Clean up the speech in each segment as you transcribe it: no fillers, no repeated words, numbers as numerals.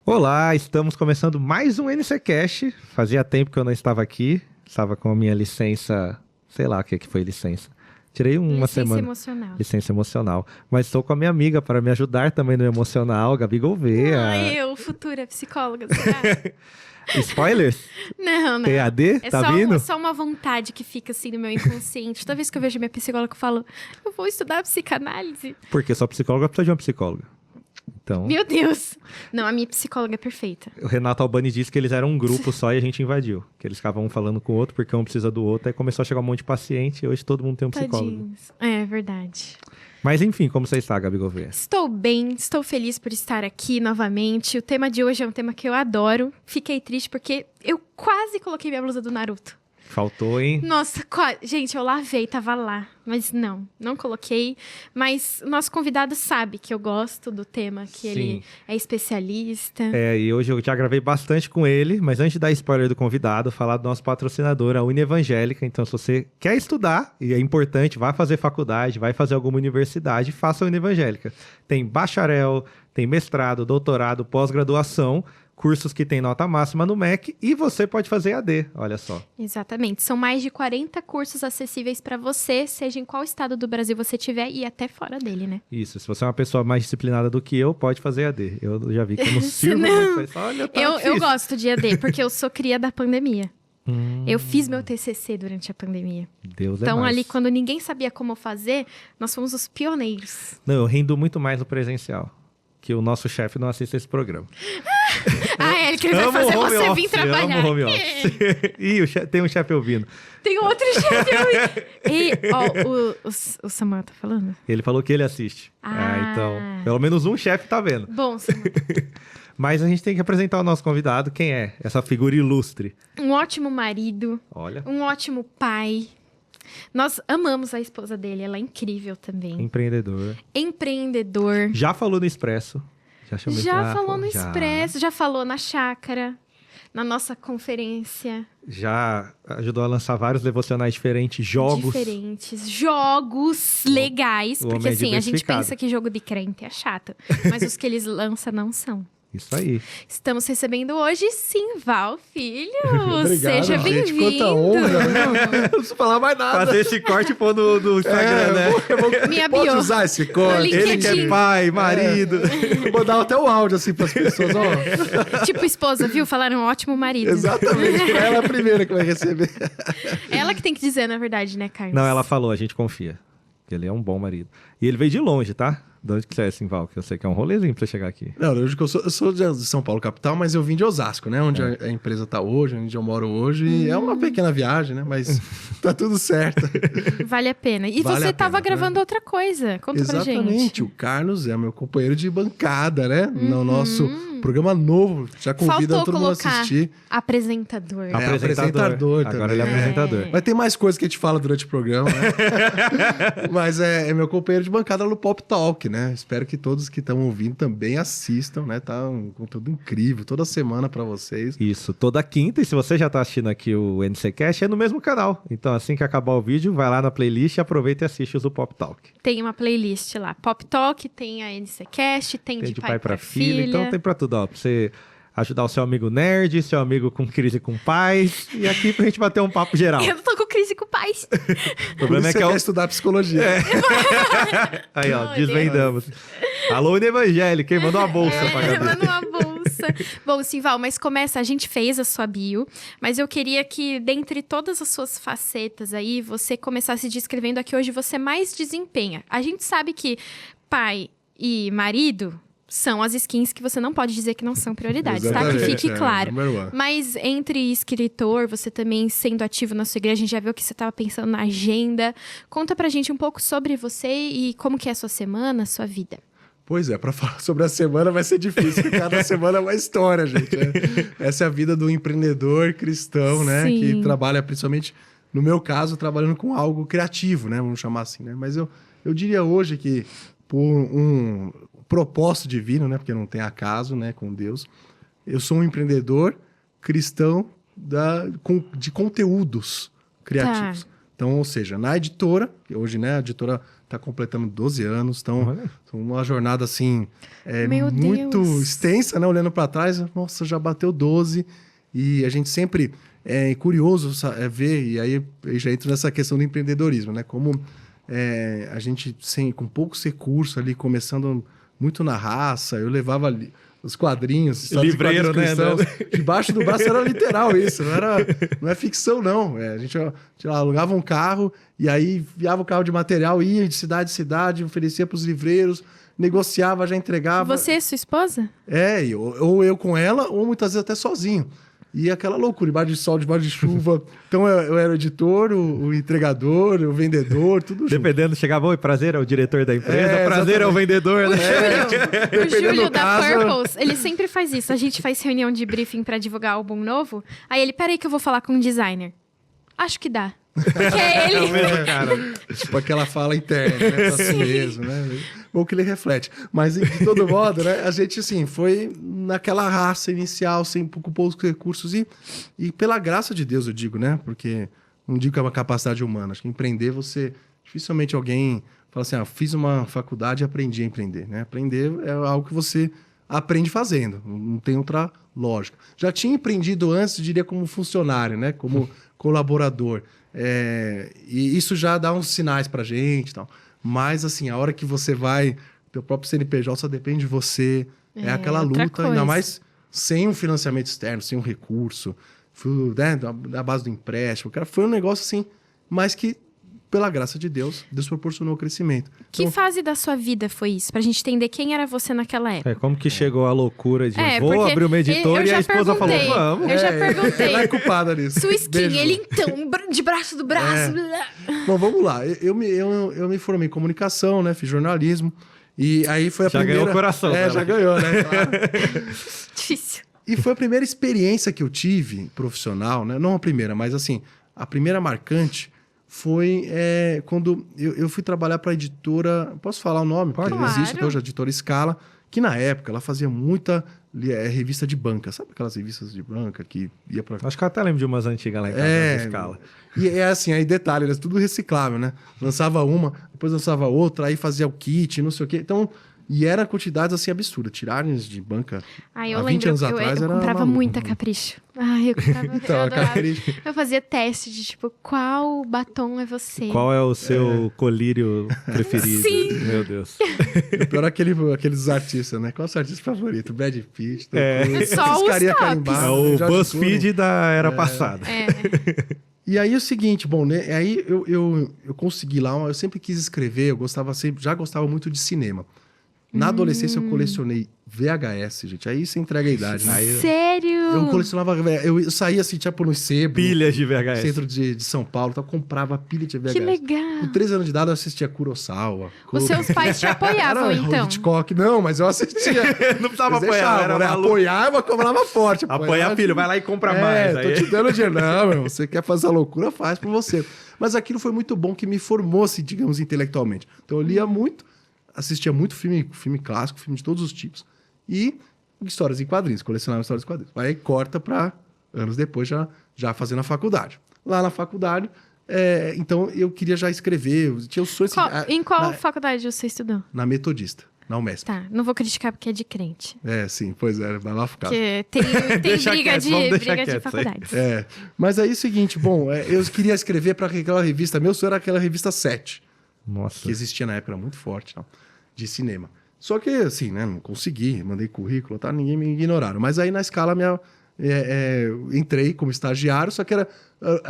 Olá, estamos começando mais um NCcast. Fazia tempo que eu não estava aqui, estava com a minha licença, sei lá o que foi licença. Tirei uma semana. Emocional. Licença emocional. Mas estou com a minha amiga para me ajudar também no emocional, Gabi Gouveia. Eu, futura psicóloga, será? Spoilers? Não. TAD? É tá só, vindo? é só uma vontade que fica assim no meu inconsciente. Toda vez que eu vejo minha psicóloga, eu falo, eu vou estudar psicanálise. Porque sua psicóloga precisa de uma psicóloga. Então, Meu Deus! Não, a minha psicóloga é perfeita. o Renato Albani disse que eles eram um grupo só e a gente invadiu. Que eles ficavam um falando com o outro porque um precisa do outro. Aí começou a chegar um monte de paciente e hoje todo mundo tem um psicólogo. Tadinhos. É verdade. Mas enfim, como você está, Gabi Gouveia? Estou bem, estou feliz por estar aqui novamente. O tema de hoje é um tema que eu adoro. Fiquei triste porque eu quase coloquei minha blusa do Naruto. Faltou, hein? Nossa, gente, eu lavei, tava lá. Mas não coloquei. Mas o nosso convidado sabe que eu gosto do tema, que ele é especialista. E hoje eu já gravei bastante com ele, mas antes de dar spoiler do convidado, falar do nosso patrocinador, a Unievangélica. Então, se você quer estudar, e é importante, vai fazer faculdade, vai fazer alguma universidade, faça a Unievangélica. Tem bacharel, tem mestrado, doutorado, pós-graduação, cursos que tem nota máxima no MEC, e você pode fazer AD, olha só. Exatamente. São mais de 40 cursos acessíveis para você, seja em qual estado do Brasil você estiver e até fora dele, né? Isso, se você é uma pessoa mais disciplinada do que eu, pode fazer AD. Eu já vi que eu não sirvo, mas olha, tá eu gosto de AD, porque eu sou cria da pandemia. Eu fiz meu TCC durante a pandemia. Deus então, mais. ali, quando ninguém sabia como fazer, nós fomos os pioneiros. Não, eu rendo muito mais no presencial, que o nosso chefe não assiste esse programa. Ele que ele vai fazer você office, vir trabalhar. Amo home office. Ih, tem um chefe ouvindo. Tem outro chefe ouvindo. E, o Samuel tá falando? Ele falou que ele assiste. Então, pelo menos um chefe tá vendo. Bom, Samuel. Mas a gente tem que apresentar o nosso convidado. Quem é? Essa figura ilustre. Um ótimo marido. Olha. Um ótimo pai. Nós amamos a esposa dele, ela é incrível também. Empreendedor. Já falou no Expresso. Já falou no Expresso, já falou na Chácara, na nossa conferência. Já ajudou a lançar vários devocionais diferentes, jogos legais. Porque assim, a gente pensa que jogo de crente é chato, mas os que eles lançam não são. Isso aí. Estamos recebendo hoje Simval Filho. Obrigado, seja bem-vindo. Quanta honra. Não preciso falar mais nada. Fazer esse corte e pôr no Instagram, né? Minha Pode bio. usar esse corte. Ele que é pai, marido. Vou dar até o áudio assim para as pessoas. Ó. Tipo esposa, viu? Falaram um ótimo marido. Exatamente. Pra ela é a primeira que vai receber. Ela que tem que dizer, na verdade, né, Carlos? Não, ela falou, a gente confia. Que ele é um bom marido. E ele veio de longe, tá? De onde que você é, Simval? Que eu sei que é um rolezinho pra você chegar aqui. Não, eu sou de São Paulo, capital, mas eu vim de Osasco, né? Onde a empresa tá hoje, onde eu moro hoje. E é uma pequena viagem, né? Mas tá tudo certo. Vale a pena. E Vale você a tava pena, gravando né? outra coisa. Conta pra gente. Exatamente. O Carlos é meu companheiro de bancada, né? No nosso programa novo. Já convida Faltou todo mundo a colocar assistir. apresentador. Apresentador também. Agora ele é apresentador. Mas tem mais coisas que a gente fala durante o programa, né? Mas é meu companheiro de bancada no Pop Talk, né? Espero que todos que estão ouvindo também assistam, né? Tá um conteúdo incrível toda semana pra vocês. Isso, toda quinta. E se você já tá assistindo aqui o NCcast, é no mesmo canal. Então, assim que acabar o vídeo, vai lá na playlist, aproveita e assiste os do Pop Talk. Tem uma playlist lá. Pop Talk, tem a NCcast, tem de pai pra filha. Então tem pra tudo, ó. Pra você ajudar o seu amigo nerd, seu amigo com crise com pais. E aqui pra gente bater um papo geral. Eu não tô com crise com pais. O problema é que você quer estudar psicologia. Aí, ó, Ai, desvendamos. Alô, Evangélica, quem mandou uma bolsa pra Gabi? Manda uma bolsa. Bom, Simval, mas começa, a gente fez a sua bio, mas eu queria que, dentre todas as suas facetas aí, você começasse descrevendo a que hoje você mais desempenha. A gente sabe que pai e marido são as skins que você não pode dizer que não são prioridades, tá? Que fique claro. Mas entre escritor, você também sendo ativo na sua igreja, a gente já viu que você estava pensando na agenda. Conta pra gente um pouco sobre você e como que é a sua semana, a sua vida. Pois é, para falar sobre a semana vai ser difícil, porque cada semana é uma história, gente. Né? Essa é a vida do empreendedor cristão, né? Sim. Que trabalha principalmente, no meu caso, trabalhando com algo criativo, né? Vamos chamar assim, né? Mas eu diria hoje que por um propósito divino, né? Porque não tem acaso, né? Com Deus. Eu sou um empreendedor cristão de conteúdos criativos. Tá. Então, ou seja, na editora, que hoje, né? A editora está completando 12 anos. Então, Olha. uma jornada, assim, Meu muito Deus. extensa, né? Olhando para trás, nossa, já bateu 12. E a gente sempre é curioso ver, e aí eu já entro nessa questão do empreendedorismo, né? Como a gente, com poucos recursos ali, começando muito na raça, eu levava ali os quadrinhos, Livreiro, né? Debaixo do braço era literal isso, não é ficção, não. A gente alugava um carro e aí enviava o carro de material, ia de cidade em cidade, oferecia para os livreiros, negociava, já entregava. Você e sua esposa? Ou eu com ela, ou muitas vezes até sozinho. E aquela loucura, debaixo de sol, debaixo de chuva. Então eu era o editor, o entregador, o vendedor, tudo junto. Dependendo, chegava, oi, prazer é o diretor da empresa, prazer é o vendedor, né? O Júlio da caso- Purples, ele sempre faz isso. A gente faz reunião de briefing pra divulgar álbum novo. Aí ele, peraí que eu vou falar com um designer. Acho que dá. Que é ele. Mesmo, cara. Tipo aquela fala interna, né? Pra si mesmo, né? Ou que ele reflete. Mas, de todo modo, né? A gente, assim, foi naquela raça inicial, com poucos recursos. E pela graça de Deus, eu digo, né? Porque não digo que é uma capacidade humana. Acho que empreender, dificilmente alguém fala assim, fiz uma faculdade e aprendi a empreender, né? Aprender é algo que você aprende fazendo. Não tem outra lógica. Já tinha empreendido antes, diria, como funcionário, né? Como colaborador. E isso já dá uns sinais pra gente e tal. Mas, assim, a hora que você vai... Teu próprio CNPJ só depende de você. É aquela outra luta, ainda coisa. mais sem um financiamento externo, sem um recurso. Né, da base do empréstimo. Cara, foi um negócio, assim, mas que, pela graça de Deus, Deus proporcionou o crescimento. Que fase da sua vida foi isso? Pra gente entender quem era você naquela época. Como que chegou a loucura de vou porque abrir uma editora eu e a já esposa falou, perguntei. vamos. Eu já perguntei. Ela é culpada nisso. Sua skin, Beijo. ele então, de braço do braço. Bom, vamos lá. Eu me formei em comunicação, né? Fiz jornalismo. E aí foi a Já primeira... ganhou o coração dela. Já ganhou, né? Claro. Difícil. E foi a primeira experiência que eu tive profissional, né? Não a primeira, mas assim, a primeira marcante foi quando eu fui trabalhar para a editora... Posso falar o nome? Porque Claro. existe até hoje a editora Scala, que na época ela fazia muita revista de banca. Sabe aquelas revistas de banca que ia para... Acho que eu até lembro de umas antigas lá em casa, na escala. E assim, aí detalhe, era tudo reciclável, né? Lançava uma, depois lançava outra, aí fazia o kit, não sei o quê. Então, e era quantidades assim absurdas. Tiragens de banca Ai, eu há 20 lembro, anos atrás eu era comprava maluco. muita Capricho. Ai, eu comprava, Então, eu a adorava. Capricho. Eu fazia teste de tipo, qual batom é você? Qual é o seu colírio preferido? Sim. Meu Deus. O pior é aqueles artistas, né? Qual é o seu artista favorito? Brad Pitt, Tom Cruise, Só esses os carinha tops. carimbados, É o George Clooney. BuzzFeed da era passada. E aí o seguinte, bom, né? Aí eu consegui lá, eu sempre quis escrever, já gostava muito de cinema. Na adolescência eu colecionei VHS, gente. Aí você entrega a idade, né? Sério? Eu colecionava, eu saía assim, tipo, no sebo, Pilhas de VHS. centro de São Paulo, então eu comprava pilha de VHS. Que legal. Com 13 anos de idade eu assistia Kurosawa. Os seus pais te apoiavam, Era então? Hitchcock, não, mas eu assistia. Não precisava Eles apoiar, deixavam, era né? maluco. Apoiar, mas cobrava forte. Apoiar, filho, vai lá e compra mais. Tô Aí. te dando dinheiro. Não, meu, você quer fazer a loucura, faz por você. Mas aquilo foi muito bom que me formou, assim, digamos, intelectualmente. Então eu lia muito, assistia muito filme clássico, filme de todos os tipos. E histórias em quadrinhos, colecionava histórias em quadrinhos. Aí corta para anos depois, já fazendo a faculdade. Lá na faculdade, então eu queria já escrever, eu tinha o sonho... Em qual faculdade você estudou? Na Metodista, na UMESP. Tá, não vou criticar porque é de crente. Sim, pois é, vai lá ficar. Porque tem Deixa briga quieto, vamos deixar de quieto isso aí. faculdades. Mas aí é o seguinte, bom, eu queria escrever para aquela revista, meu sonho era aquela revista 7, Nossa. que existia na época, era muito forte, não, de cinema. Só que, assim, né, não consegui, mandei currículo, tá, ninguém me ignoraram. Mas aí na Scala entrei como estagiário, só que ela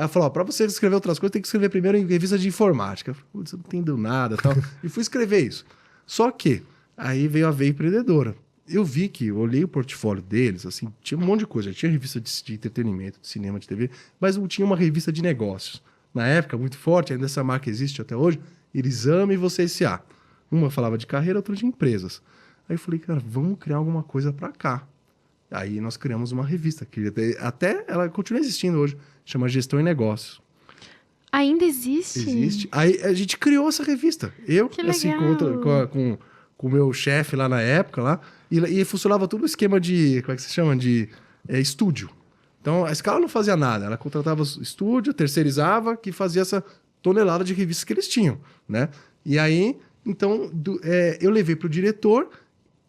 falou, para você escrever outras coisas, tem que escrever primeiro em revista de informática. Eu falei, putz, eu não entendo nada, tal. E fui escrever isso. Só que aí veio a veia empreendedora. Eu vi que, eu olhei o portfólio deles, assim, tinha um monte de coisa. Tinha revista de entretenimento, de cinema, de TV, mas não tinha uma revista de negócios. Na época, muito forte, ainda essa marca existe até hoje, Elisama e Você S.A. Uma falava de carreira, outra de empresas. Aí eu falei, cara, vamos criar alguma coisa para cá. Aí nós criamos uma revista, que até ela continua existindo hoje, chama Gestão em Negócios. Ainda existe? Existe. Aí a gente criou essa revista. Eu, Que assim, legal. com o meu chefe lá na época, lá, e funcionava todo o esquema de, como é que se chama? De estúdio. Então, a Scala não fazia nada. Ela contratava o estúdio, terceirizava, que fazia essa tonelada de revistas que eles tinham, né? E aí, então, eu levei pro diretor,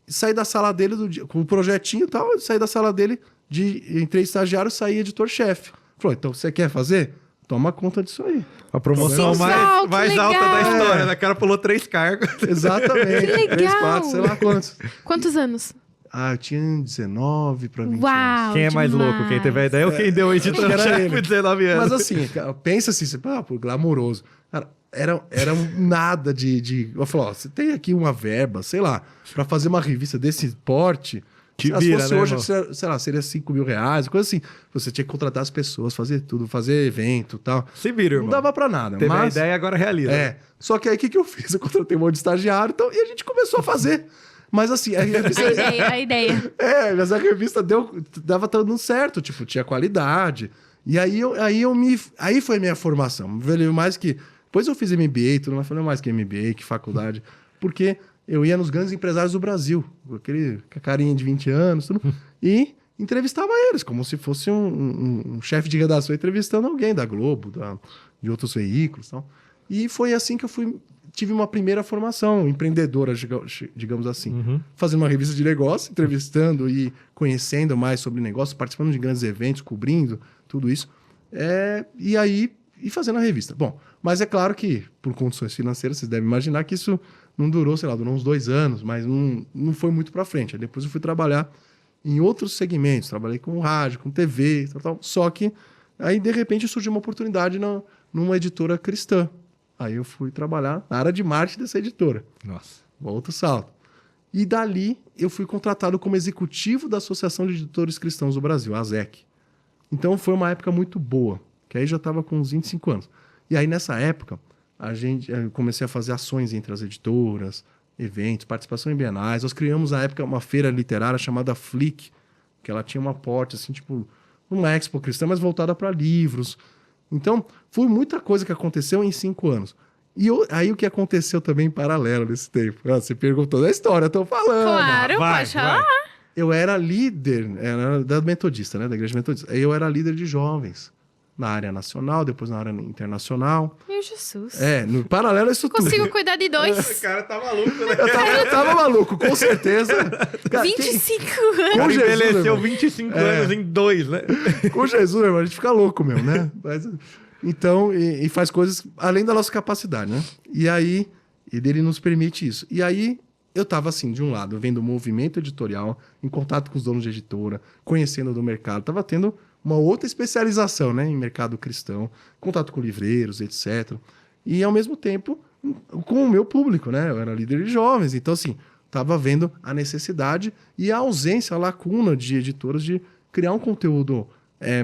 saí da sala dele com o projetinho e tal, saí da sala dele, entrei estagiário, saí editor-chefe. Falou, então você quer fazer? Toma conta disso aí. A promoção Legal, mais alta da história, né? O cara pulou 3 cargos. Exatamente. Que legal. 3, 4, sei lá quantos. Quantos anos? Eu tinha 19 para 20 anos. Uau, Quem é mais demais. louco? Quem teve a ideia ou quem deu o Era editor-chefe ele. com 19 anos? Mas assim, pensa assim, pô, glamouroso. Cara, era nada de... Eu falo, ó, você tem aqui uma verba, sei lá, para fazer uma revista desse porte... Te se vira, fosse né, hoje, irmão? sei lá, seria 5 mil reais, coisa assim. Você tinha que contratar as pessoas, fazer tudo, fazer evento e tal. Se vira, irmão. Não dava pra nada. Teve a mas... ideia e agora realiza. Só que aí o que eu fiz? Eu contratei um monte de estagiário então, e a gente começou a fazer. Mas assim, a revista... A ideia. mas a revista dava dando certo, tipo, tinha qualidade. E aí foi a minha formação. Valeu mais que... Depois eu fiz MBA, tudo, mas falei mais que MBA, que faculdade. Porque eu ia nos grandes empresários do Brasil, com a carinha de 20 anos, tudo, e entrevistava eles, como se fosse um chefe de redação entrevistando alguém da Globo, de outros veículos. Tal. E foi assim que eu tive uma primeira formação empreendedora, digamos assim. Fazendo uma revista de negócio, entrevistando e conhecendo mais sobre negócio, participando de grandes eventos, cobrindo tudo isso. E fazendo a revista. Bom, mas é claro que, por condições financeiras, vocês devem imaginar que isso não durou, sei lá, durou uns 2 anos, mas não foi muito para frente. Aí depois eu fui trabalhar em outros segmentos, trabalhei com rádio, com TV, tal. Só que aí, de repente, surgiu uma oportunidade numa editora cristã. Aí eu fui trabalhar na área de marketing dessa editora. Nossa. Outro salto. E dali eu fui contratado como executivo da Associação de Editores Cristãos do Brasil, a ASEC. Então foi uma época muito boa, que aí já estava com uns 25 anos. E aí nessa época, eu comecei a fazer ações entre as editoras, eventos, participação em bienais. Nós criamos na época uma feira literária chamada Flick, que ela tinha uma porta assim, tipo, uma expo cristã, mas voltada para livros. Então, foi muita coisa que aconteceu em 5 anos. E aí o que aconteceu também em paralelo nesse tempo? Você perguntou da história, eu tô falando. Claro, pode falar. Eu era líder, da Metodista, né? Da Igreja Metodista. Eu era líder de jovens na área nacional, depois na área internacional. Meu Jesus. No paralelo a isso tudo. Consigo cuidar de 2. O cara tá maluco, né? Eu tava maluco, com certeza. Cara, 25 O anos. cara Jesus, envelheceu irmão. 25 anos em 2, né? Com Jesus, meu irmão, a gente fica louco mesmo, né? Então, e faz coisas além da nossa capacidade, né? E aí, ele nos permite isso. E aí, eu tava assim, de um lado, vendo o movimento editorial, em contato com os donos de editora, conhecendo do mercado, tava tendo uma outra especialização, né, em mercado cristão, contato com livreiros, etc. E, ao mesmo tempo, com o meu público, né? Eu era líder de jovens, então, assim, estava vendo a necessidade e a ausência, a lacuna de editoras de criar um conteúdo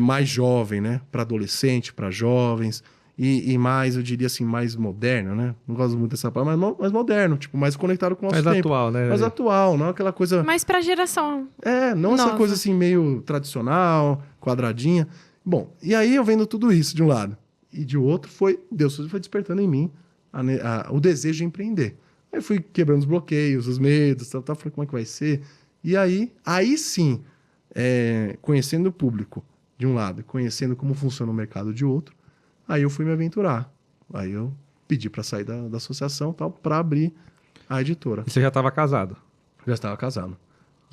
mais jovem, né? Para adolescente, para jovens, e mais, eu diria assim, mais moderno, né? Não gosto muito dessa palavra, mas mais moderno, tipo, mais conectado com o nosso Mais tempo. atual, né? Mais atual, não aquela coisa... Mas pra geração. Não essa nova. coisa assim meio tradicional, quadradinha. Bom, e aí eu vendo tudo isso de um lado. E de outro Deus foi despertando em mim o desejo de empreender. Aí eu fui quebrando os bloqueios, os medos, tal, falei, como é que vai ser? E aí sim, conhecendo o público de um lado, conhecendo como funciona o mercado de outro, aí eu fui me aventurar. Aí eu pedi para sair da associação tal, para abrir a editora. E você já estava casado? Já estava casado.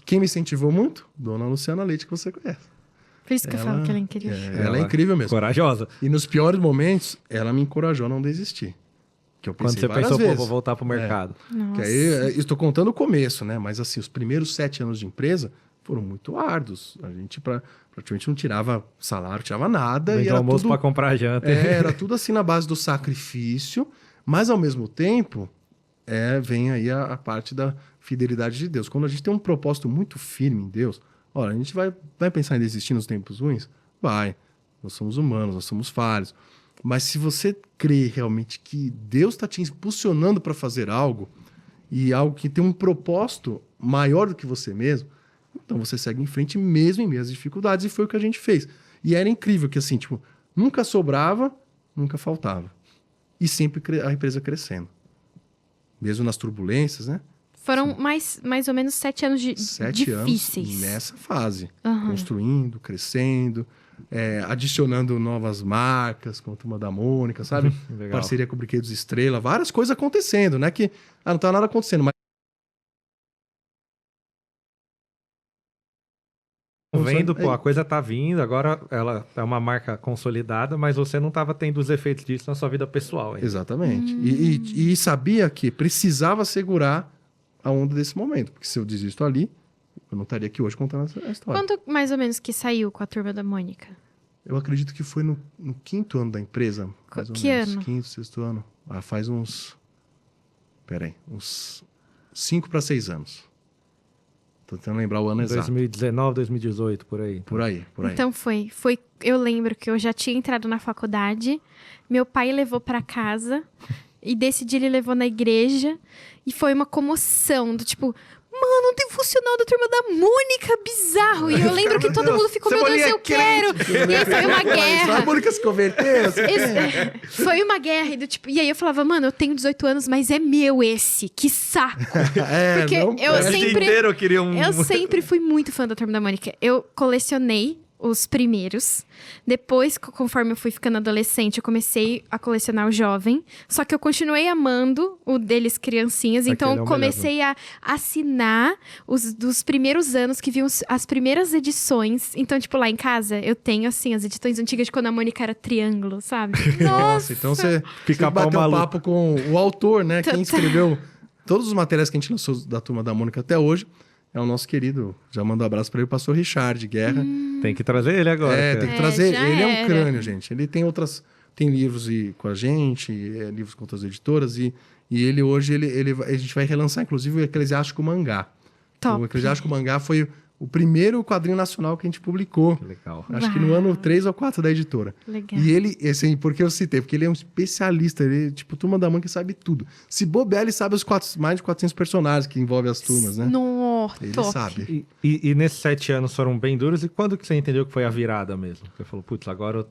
Quem me incentivou muito? Dona Luciana Leite, que você conhece. Por isso que eu falo que ela é incrível. Ela é incrível mesmo. Corajosa. E nos piores momentos, ela me encorajou a não desistir. Que eu pensei Quando você várias pensou, vezes. pô, vou voltar pro mercado. Que aí, estou contando o começo, né? Mas assim, os primeiros 7 anos de empresa foram muito árduos. A gente praticamente não tirava salário, tirava nada. Vem E do era almoço tudo, pra comprar janta. era tudo assim na base do sacrifício, mas ao mesmo tempo vem aí a parte da fidelidade de Deus. Quando a gente tem um propósito muito firme em Deus, olha, a gente vai pensar em desistir nos tempos ruins? Vai. Nós somos humanos, nós somos falhos. Mas se você crê realmente que Deus está te impulsionando para fazer algo, e algo que tem um propósito maior do que você mesmo, então você segue em frente mesmo em meio às dificuldades, e foi o que a gente fez. E era incrível que assim, tipo, nunca sobrava, nunca faltava. E sempre a empresa crescendo. Mesmo nas turbulências, né? Foram mais ou menos 7 anos 7 difíceis. anos nessa fase. Uhum. Construindo, crescendo. adicionando novas marcas, com a Turma da Mônica, sabe? Legal. Parceria com o Brinquedos Estrela, várias coisas acontecendo, né? Que não tá nada acontecendo, mas Vendo, pô, a coisa tá vindo, agora ela é uma marca consolidada, mas você não tava tendo os efeitos disso na sua vida pessoal ainda. Exatamente. E sabia que precisava segurar a onda desse momento, porque se eu desisto ali, eu não estaria aqui hoje contando essa história. Quando mais ou menos que saiu com a Turma da Mônica? Eu acredito que foi no 5º ano da empresa, mais ou Que menos. ano? 5º, 6º ano. Faz uns 5 para 6 anos. Tô tentando lembrar o ano exato. 2019, 2018, por aí. Por aí. Então foi. Eu lembro que eu já tinha entrado na faculdade, meu pai levou pra casa, e desse dia ele levou na igreja, e foi uma comoção, do tipo, mano, um devocional da Turma da Mônica, bizarro! E eu lembro que todo mundo ficou, meu Deus, eu quero! E aí foi uma guerra. A Mônica se converteu. Foi uma guerra, e aí eu falava, mano, eu tenho 18 anos, mas é meu esse, que saco! Porque eu queria um... Eu sempre fui muito fã da Turma da Mônica. Eu colecionei os primeiros. Depois, conforme eu fui ficando adolescente, eu comecei a colecionar o jovem. Só que eu continuei amando o deles criancinhas. Então, eu comecei a assinar os dos primeiros anos que viam as primeiras edições. Então, tipo, lá em casa, eu tenho, assim, as edições antigas de quando a Mônica era triângulo, sabe? Nossa, então você bateu um papo com o autor, né? Quem escreveu todos os materiais que a gente lançou da Turma da Mônica até hoje. É o nosso querido, já mando um abraço para ele, o pastor Richard Guerra. Tem que trazer ele agora. Tem que trazer. Ele é um crânio, gente. Ele tem livros com a gente, livros com outras editoras, e ele hoje, a gente vai relançar, inclusive, o Eclesiástico Mangá. Top. O Eclesiástico Mangá foi o primeiro quadrinho nacional que a gente publicou. Que legal. Acho que no ano 3 ou 4 da editora. Legal. E ele, assim, porque eu citei? Porque ele é um especialista, ele, tipo, Turma da Mônica sabe tudo. Se bobear, ele sabe mais de 400 personagens que envolvem as turmas, né? Nossa, Ele top. sabe. E nesses 7 anos foram bem duros, e quando que você entendeu que foi a virada mesmo? Você falou, putz, agora eu...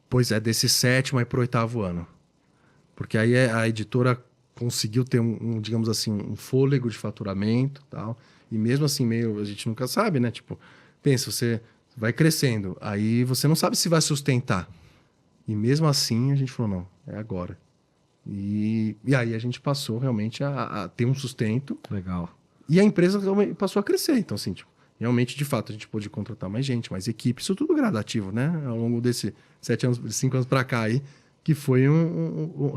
Pois é, desse 7º aí pro 8º ano. Porque aí a editora conseguiu ter digamos assim, um fôlego de faturamento e tal. E mesmo assim, a gente nunca sabe, né? Tipo, pensa, você vai crescendo, aí você não sabe se vai sustentar. E mesmo assim, a gente falou, não, é agora. E aí a gente passou realmente a ter um sustento. Legal. E a empresa passou a crescer. Então, assim, tipo, realmente, de fato, a gente pôde contratar mais gente, mais equipe. Isso tudo gradativo, né? Ao longo desses 5 anos para cá aí, que foi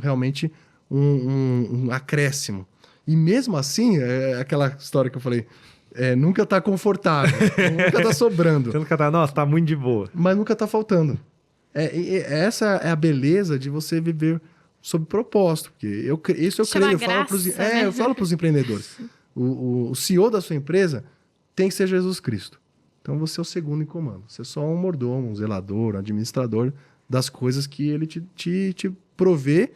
realmente um acréscimo. E mesmo assim, aquela história que eu falei, nunca tá confortável, nunca tá sobrando. Você nunca tá, nossa, tá muito de boa. Mas nunca tá faltando. Essa é a beleza de você viver sob propósito. Porque eu creio, eu falo para os empreendedores. O CEO da sua empresa tem que ser Jesus Cristo. Então você é o segundo em comando. Você é só um mordomo, um zelador, um administrador das coisas que ele te provê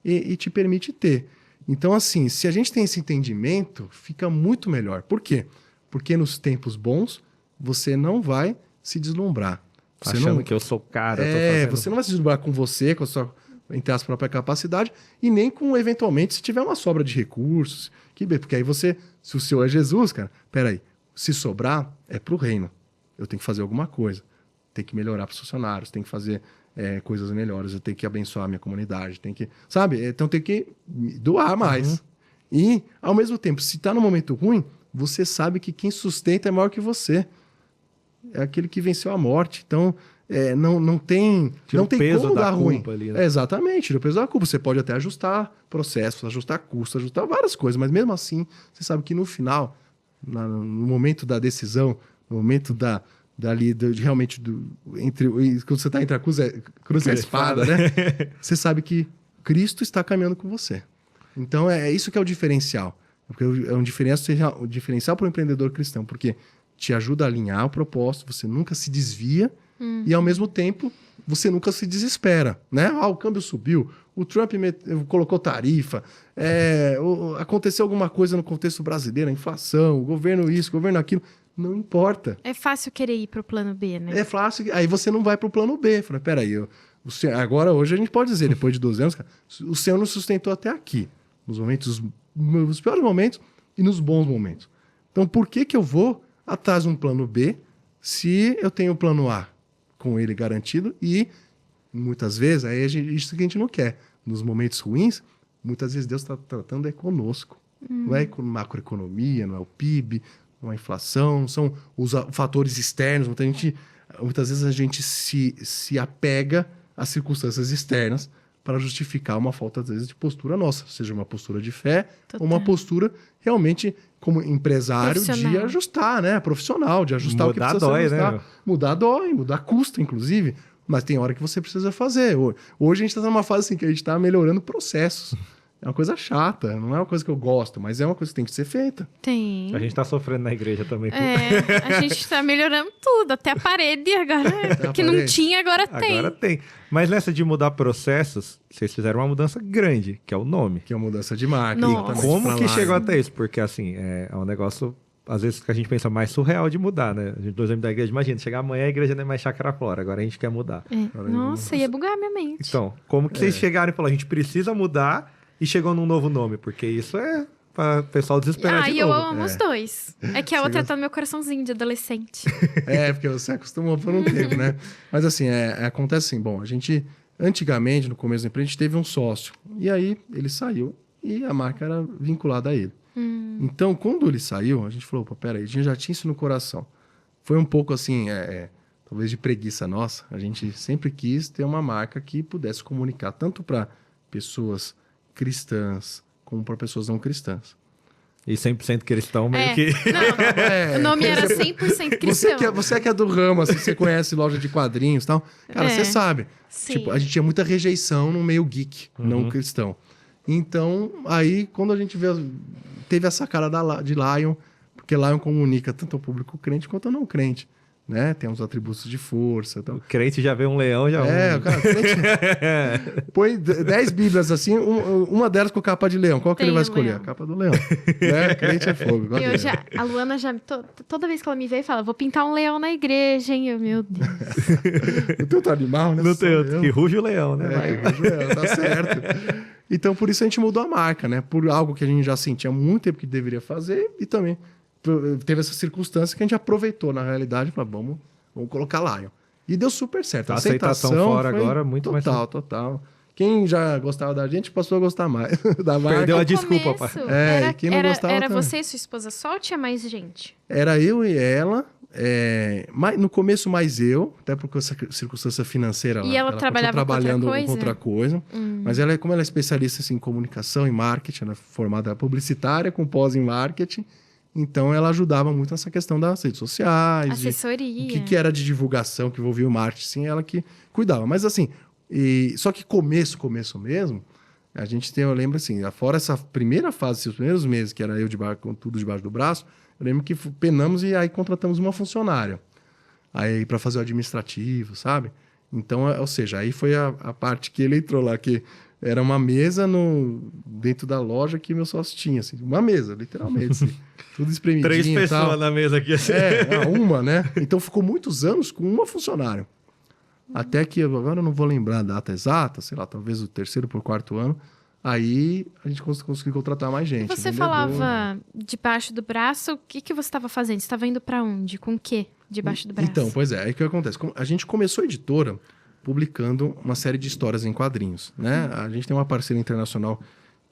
e te permite ter. Então, assim, se a gente tem esse entendimento, fica muito melhor. Por quê? Porque nos tempos bons, você não vai se deslumbrar. Achando que eu sou o cara. Você não vai se deslumbrar com você, com a sua, entre as própria capacidade, e nem com, eventualmente, se tiver uma sobra de recursos. Porque aí você, se o seu é Jesus, cara, peraí, se sobrar, é pro reino. Eu tenho que fazer alguma coisa. Tem que melhorar para os funcionários, tem que fazer coisas melhores, eu tenho que abençoar a minha comunidade, tem que, sabe? Então tem que doar mais. Uhum. E, ao mesmo tempo, se está no momento ruim, você sabe que quem sustenta é maior que você. É aquele que venceu a morte. Então, não tem como dar ruim. Ali, né? Exatamente, tira o peso da culpa. Você pode até ajustar processos, ajustar custos, ajustar várias coisas, mas mesmo assim, você sabe que no final, no momento da decisão, no momento realmente quando você está entre a cruz e a espada, né? Você sabe que Cristo está caminhando com você. Então é isso que é o diferencial. Porque é um diferencial para o empreendedor cristão, porque te ajuda a alinhar o propósito, você nunca se desvia e ao mesmo tempo você nunca se desespera, né? O câmbio subiu, o Trump colocou tarifa, aconteceu alguma coisa no contexto brasileiro, a inflação, o governo isso, o governo aquilo. Não importa. É fácil querer ir pro plano B, né? É fácil. Aí você não vai pro plano B. Fala, peraí, agora hoje a gente pode dizer, depois de 12 anos, cara, o Senhor nos sustentou até aqui. Nos piores momentos e nos bons momentos. Então, por que eu vou atrás de um plano B se eu tenho o plano A? com ele garantido e muitas vezes, aí isso que a gente não quer. Nos momentos ruins, muitas vezes Deus está tratando conosco. Não é macroeconomia, não é o PIB, não é a inflação, são os fatores externos. Muitas vezes a gente se apega às circunstâncias externas para justificar uma falta, às vezes, de postura nossa, seja uma postura de fé ou uma postura realmente como empresário de ajustar, né? Profissional, de ajustar o que precisa ser ajustado. Né? Mudar dói, mudar custa, inclusive. Mas tem hora que você precisa fazer. Hoje a gente está numa fase assim que a gente está melhorando processos. É uma coisa chata, não é uma coisa que eu gosto, mas é uma coisa que tem que ser feita. Tem. A gente tá sofrendo na igreja também. A gente tá melhorando tudo, até a parede agora, que não tinha, agora tem. Agora tem. Mas nessa de mudar processos, vocês fizeram uma mudança grande, que é o nome. Que é uma mudança de marca. Nossa. Como que chegou até isso? Porque, assim, é um negócio, às vezes, que a gente pensa mais surreal de mudar, né? A gente, dois anos da igreja, imagina, chegar amanhã a igreja não é mais chácara fora, agora a gente quer mudar. Nossa, ia bugar minha mente. Então, como que vocês chegaram e falaram, a gente precisa mudar e chegou num novo nome? Porque isso é para o pessoal desesperar de novo. Eu amo os dois. É que a outra tá no meu coraçãozinho de adolescente. Porque você acostumou por um tempo, né? Mas assim, acontece assim, bom, a gente, antigamente, no começo da empresa, a gente teve um sócio. E aí, ele saiu e a marca era vinculada a ele. Então, quando ele saiu, a gente falou, pô, peraí, a gente já tinha isso no coração. Foi um pouco assim, talvez de preguiça nossa. A gente sempre quis ter uma marca que pudesse comunicar tanto para pessoas cristãs como para pessoas não cristãs. E 100% cristão, meio que... Não, o nome era 100% cristão. Você que é do ramo, assim, você conhece loja de quadrinhos e tal. Cara, você sabe. Sim. Tipo, a gente tinha muita rejeição no meio geek, não cristão. Então, aí, quando a gente teve essa cara de Lion, porque Lion comunica tanto ao público crente quanto ao não crente. Né? Tem uns atributos de força. Então... O crente já vê um leão, já... cara, crente... Põe 10 bíblias assim, uma delas com capa de leão. Qual que ele vai escolher? Leão. A capa do leão. Né? Crente é fogo. A Luana já... Toda vez que ela me vê, fala, vou pintar um leão na igreja, hein? Meu Deus. Não tem outro animal, né? Não tem outro. Que ruge o leão, né? Que ruge o leão, tá certo. Então, por isso a gente mudou a marca, né? Por algo que a gente já sentia há muito tempo que deveria fazer e também... Teve essa circunstância que a gente aproveitou, na realidade, e falou, vamos colocar Lion. E deu super certo. A aceitação fora agora, muito total, mais... Total. Quem já gostava da gente passou a gostar mais da marca. Perdeu a desculpa, pai. Quem não gostava era também. você e sua esposa só ou tinha mais gente? Era eu e ela. No começo, mais eu, até porque essa circunstância financeira... E ela trabalhava trabalhando com outra coisa. Mas ela, como ela é especialista assim, em comunicação e marketing, ela é formada publicitária com pós em marketing. Então, ela ajudava muito nessa questão das redes sociais. Assessoria. O que era de divulgação, que envolvia o marketing, ela que cuidava. Mas assim, só que começo mesmo, a gente tem, eu lembro assim, fora essa primeira fase, os primeiros meses, que era eu com tudo debaixo do braço, eu lembro que penamos e aí contratamos uma funcionária. Aí para fazer o administrativo, sabe? Então, ou seja, aí foi a parte que ele entrou lá, que... Era uma mesa dentro da loja que meu sócio tinha, assim. Uma mesa, literalmente. Assim, tudo espremidinho 3 e pessoas tal. na mesa aqui, assim. Uma, né? Então ficou muitos anos com uma funcionária. Até que, agora eu não vou lembrar a data exata, sei lá, talvez o 3º por 4º ano. Aí a gente conseguiu contratar mais gente. Você falava debaixo do braço, o que você estava fazendo? Você estava indo para onde? Com o quê debaixo do braço? Então, pois é, aí o que acontece? A gente começou a editora publicando uma série de histórias em quadrinhos, né? A gente tem uma parceira internacional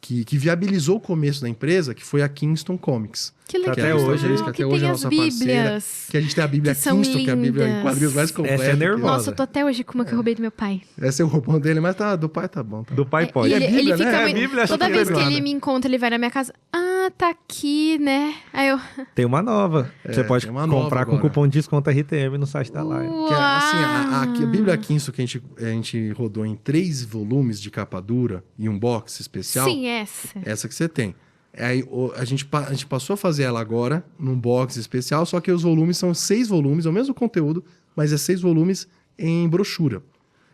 que viabilizou o começo da empresa, que foi a Kingston Comics. Que legal. Até hoje, que até hoje é a nossa parceira. Que a gente tem a Bíblia Kingston, que é a Bíblia em quadrinhos mais completa. Essa é nervosa. Nossa, eu tô até hoje com uma que eu roubei do meu pai. Essa é o roupão dele, mas do pai tá bom. Tá. Do pai pode. E ele fica né? muito... Bíblia, Toda vez que nada. ele me encontra, ele vai na minha casa. Ah, tá aqui, né? Aí eu... Tem uma nova. Você pode tem uma nova comprar com agora. cupom de desconto RTM no site da Lion. Que é, assim, a Bíblia Kingston que a gente rodou em 3 volumes de capa dura e um box especial. Sim, essa. Essa que você tem. Aí a gente passou a fazer ela agora num box especial, só que os volumes são 6 volumes, é o mesmo conteúdo, mas é 6 volumes em brochura.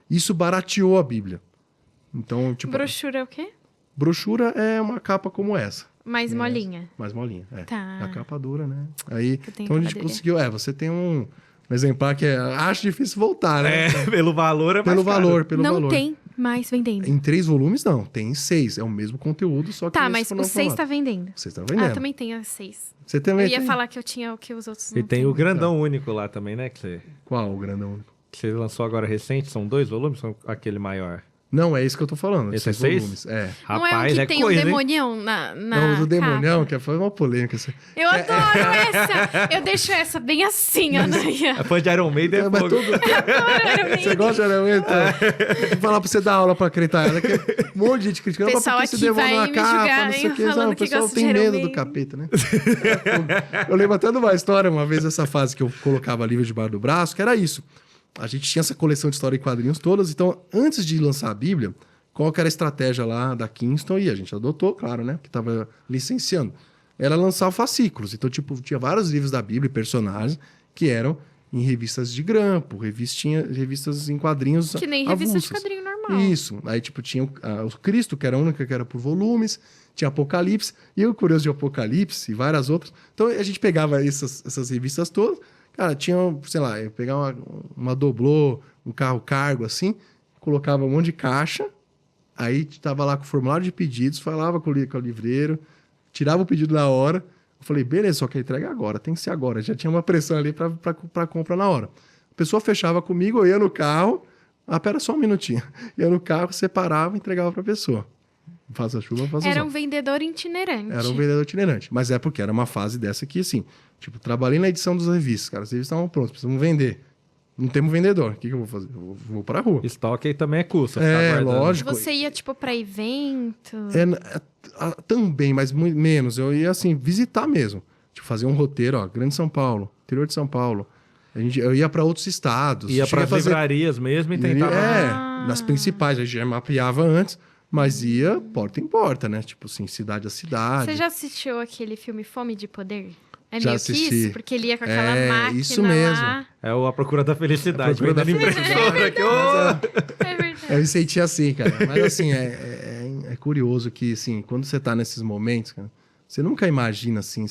Isso barateou a Bíblia. Então, tipo, Brochura é o quê? brochura é uma capa como essa. Mais molinha. Mais molinha, Tá. A capa dura, né? Aí, Eu tenho então a gente capa dura. conseguiu... você tem um exemplar que acho difícil voltar, né? Pelo valor é mais Pelo caro. valor, pelo Não valor. tem mais vendendo. Em 3 volumes, não. Tem em 6. É o mesmo conteúdo, só que... Tá, esse mas foi o no 6 formato. tá vendendo. Você tá vendendo. Ah, também tem as 6. Você também Eu ia tem? falar que eu tinha o que os outros E não tem têm. o grandão único lá também, né? Que você... Qual o grandão? que você lançou agora recente, são 2 volumes ou aquele maior? Não, é isso que eu tô falando. Esse é 6 6? volumes. É. Não é um Rapaz, que é tem coisa, um hein? demonião na Não, o do demonião, capa? que foi uma polêmica. Eu adoro essa! Eu deixo essa bem assim, Anaia. É fã de Iron Maiden, é Mas fogo. Você gosta de Iron Maiden? Então, vou falar pra você dar aula pra acreditar. Que um monte de gente criticando. Pessoal Mas por que aqui esse demônio vai na me capa, julgar, não sei hein, o que. falando Não, o que pessoal gosta tem de Iron medo do Maiden. capeta, né? Eu lembro até de uma história, uma vez, essa fase que eu colocava livro debaixo do braço, que era isso. A gente tinha essa coleção de história em quadrinhos todas, então, antes de lançar a Bíblia, qual que era a estratégia lá da Kingston? E a gente adotou, claro, né? Porque estava licenciando. Era lançar fascículos. Então, tipo, tinha vários livros da Bíblia e personagens que eram em revistas de grampo, revistas em quadrinhos Que nem revista de avulsas. quadrinho normal. Isso. Aí, tipo, tinha o Cristo, que era a única que era por volumes, tinha Apocalipse, e eu, curioso de Apocalipse e várias outras. Então, a gente pegava essas revistas todas, cara, tinha, sei lá, eu pegava uma doblô, um carro cargo, assim, colocava um monte de caixa, aí tava lá com o formulário de pedidos, falava com o livreiro, tirava o pedido na hora. Eu falei, beleza, só que a entrega agora, tem que ser agora. Já tinha uma pressão ali para compra na hora. A pessoa fechava comigo, eu ia no carro, pera só um minutinho. Ia no carro, separava e entregava para a pessoa. Faça chuva, faça Era sol. um vendedor itinerante. Era um vendedor itinerante. Mas é porque era uma fase dessa aqui, assim. Tipo, trabalhei na edição das revistas, cara. As revistas estavam prontas, precisamos vender. Não temos vendedor. O que eu vou fazer? Eu vou para a rua. Estoque aí também é custo. Lógico. Você ia, tipo, pra evento? Também, mas muito menos. Eu ia, assim, visitar mesmo. Tipo, fazer um roteiro, ó, Grande São Paulo, interior de São Paulo. Eu ia para outros estados. Ia para fazer... livrarias mesmo e tentava... nas principais. A gente já mapeava antes, mas ia porta em porta, né? Tipo assim, cidade a cidade. Você já assistiu aquele filme Fome de Poder? É Já meio assisti. que isso? Porque ele ia com aquela máquina isso mesmo. lá. É A Procura da Felicidade. A Procura da vendendo impressora aqui, ô! É verdade. Eu me senti assim, cara. Mas assim, é curioso que, assim, quando você tá nesses momentos, cara, você nunca imagina, assim,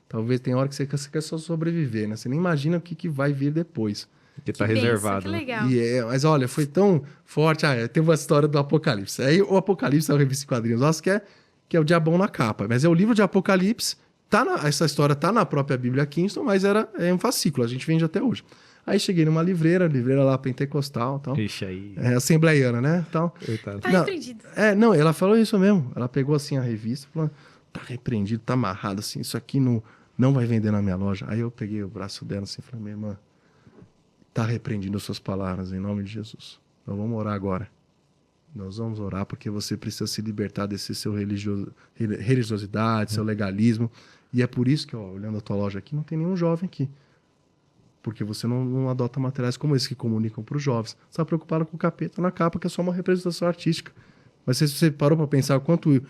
talvez tem hora que você quer só sobreviver, né? Você nem imagina o que vai vir depois. Que tá Que reservado. que né? legal. Mas olha, foi tão forte. Teve uma história do Apocalipse. Aí o Apocalipse é uma revista de quadrinhos nossa que é o Diabão na capa. Mas é o livro de Apocalipse. Essa história tá na própria Bíblia Kingston, mas é um fascículo. A gente vende até hoje. Aí cheguei numa livreira lá pentecostal, tal. Ixi, aí... Assembleiana, né? Tal. Coitado. Tá Não, repreendido. não, ela falou isso mesmo. Ela pegou assim a revista, falou: tá repreendido, tá amarrado assim, isso aqui não vai vender na minha loja. Aí eu peguei o braço dela assim e falei: minha irmã, tá repreendido as suas palavras em nome de Jesus. Nós vamos orar agora. Nós vamos orar porque você precisa se libertar desse seu religiosidade, seu legalismo. E é por isso que, ó, olhando a tua loja aqui, não tem nenhum jovem aqui. Porque você não adota materiais como esse que comunicam para os jovens. Você está preocupado com o capeta na capa, que é só uma representação artística. Mas se você parou para pensar o quanto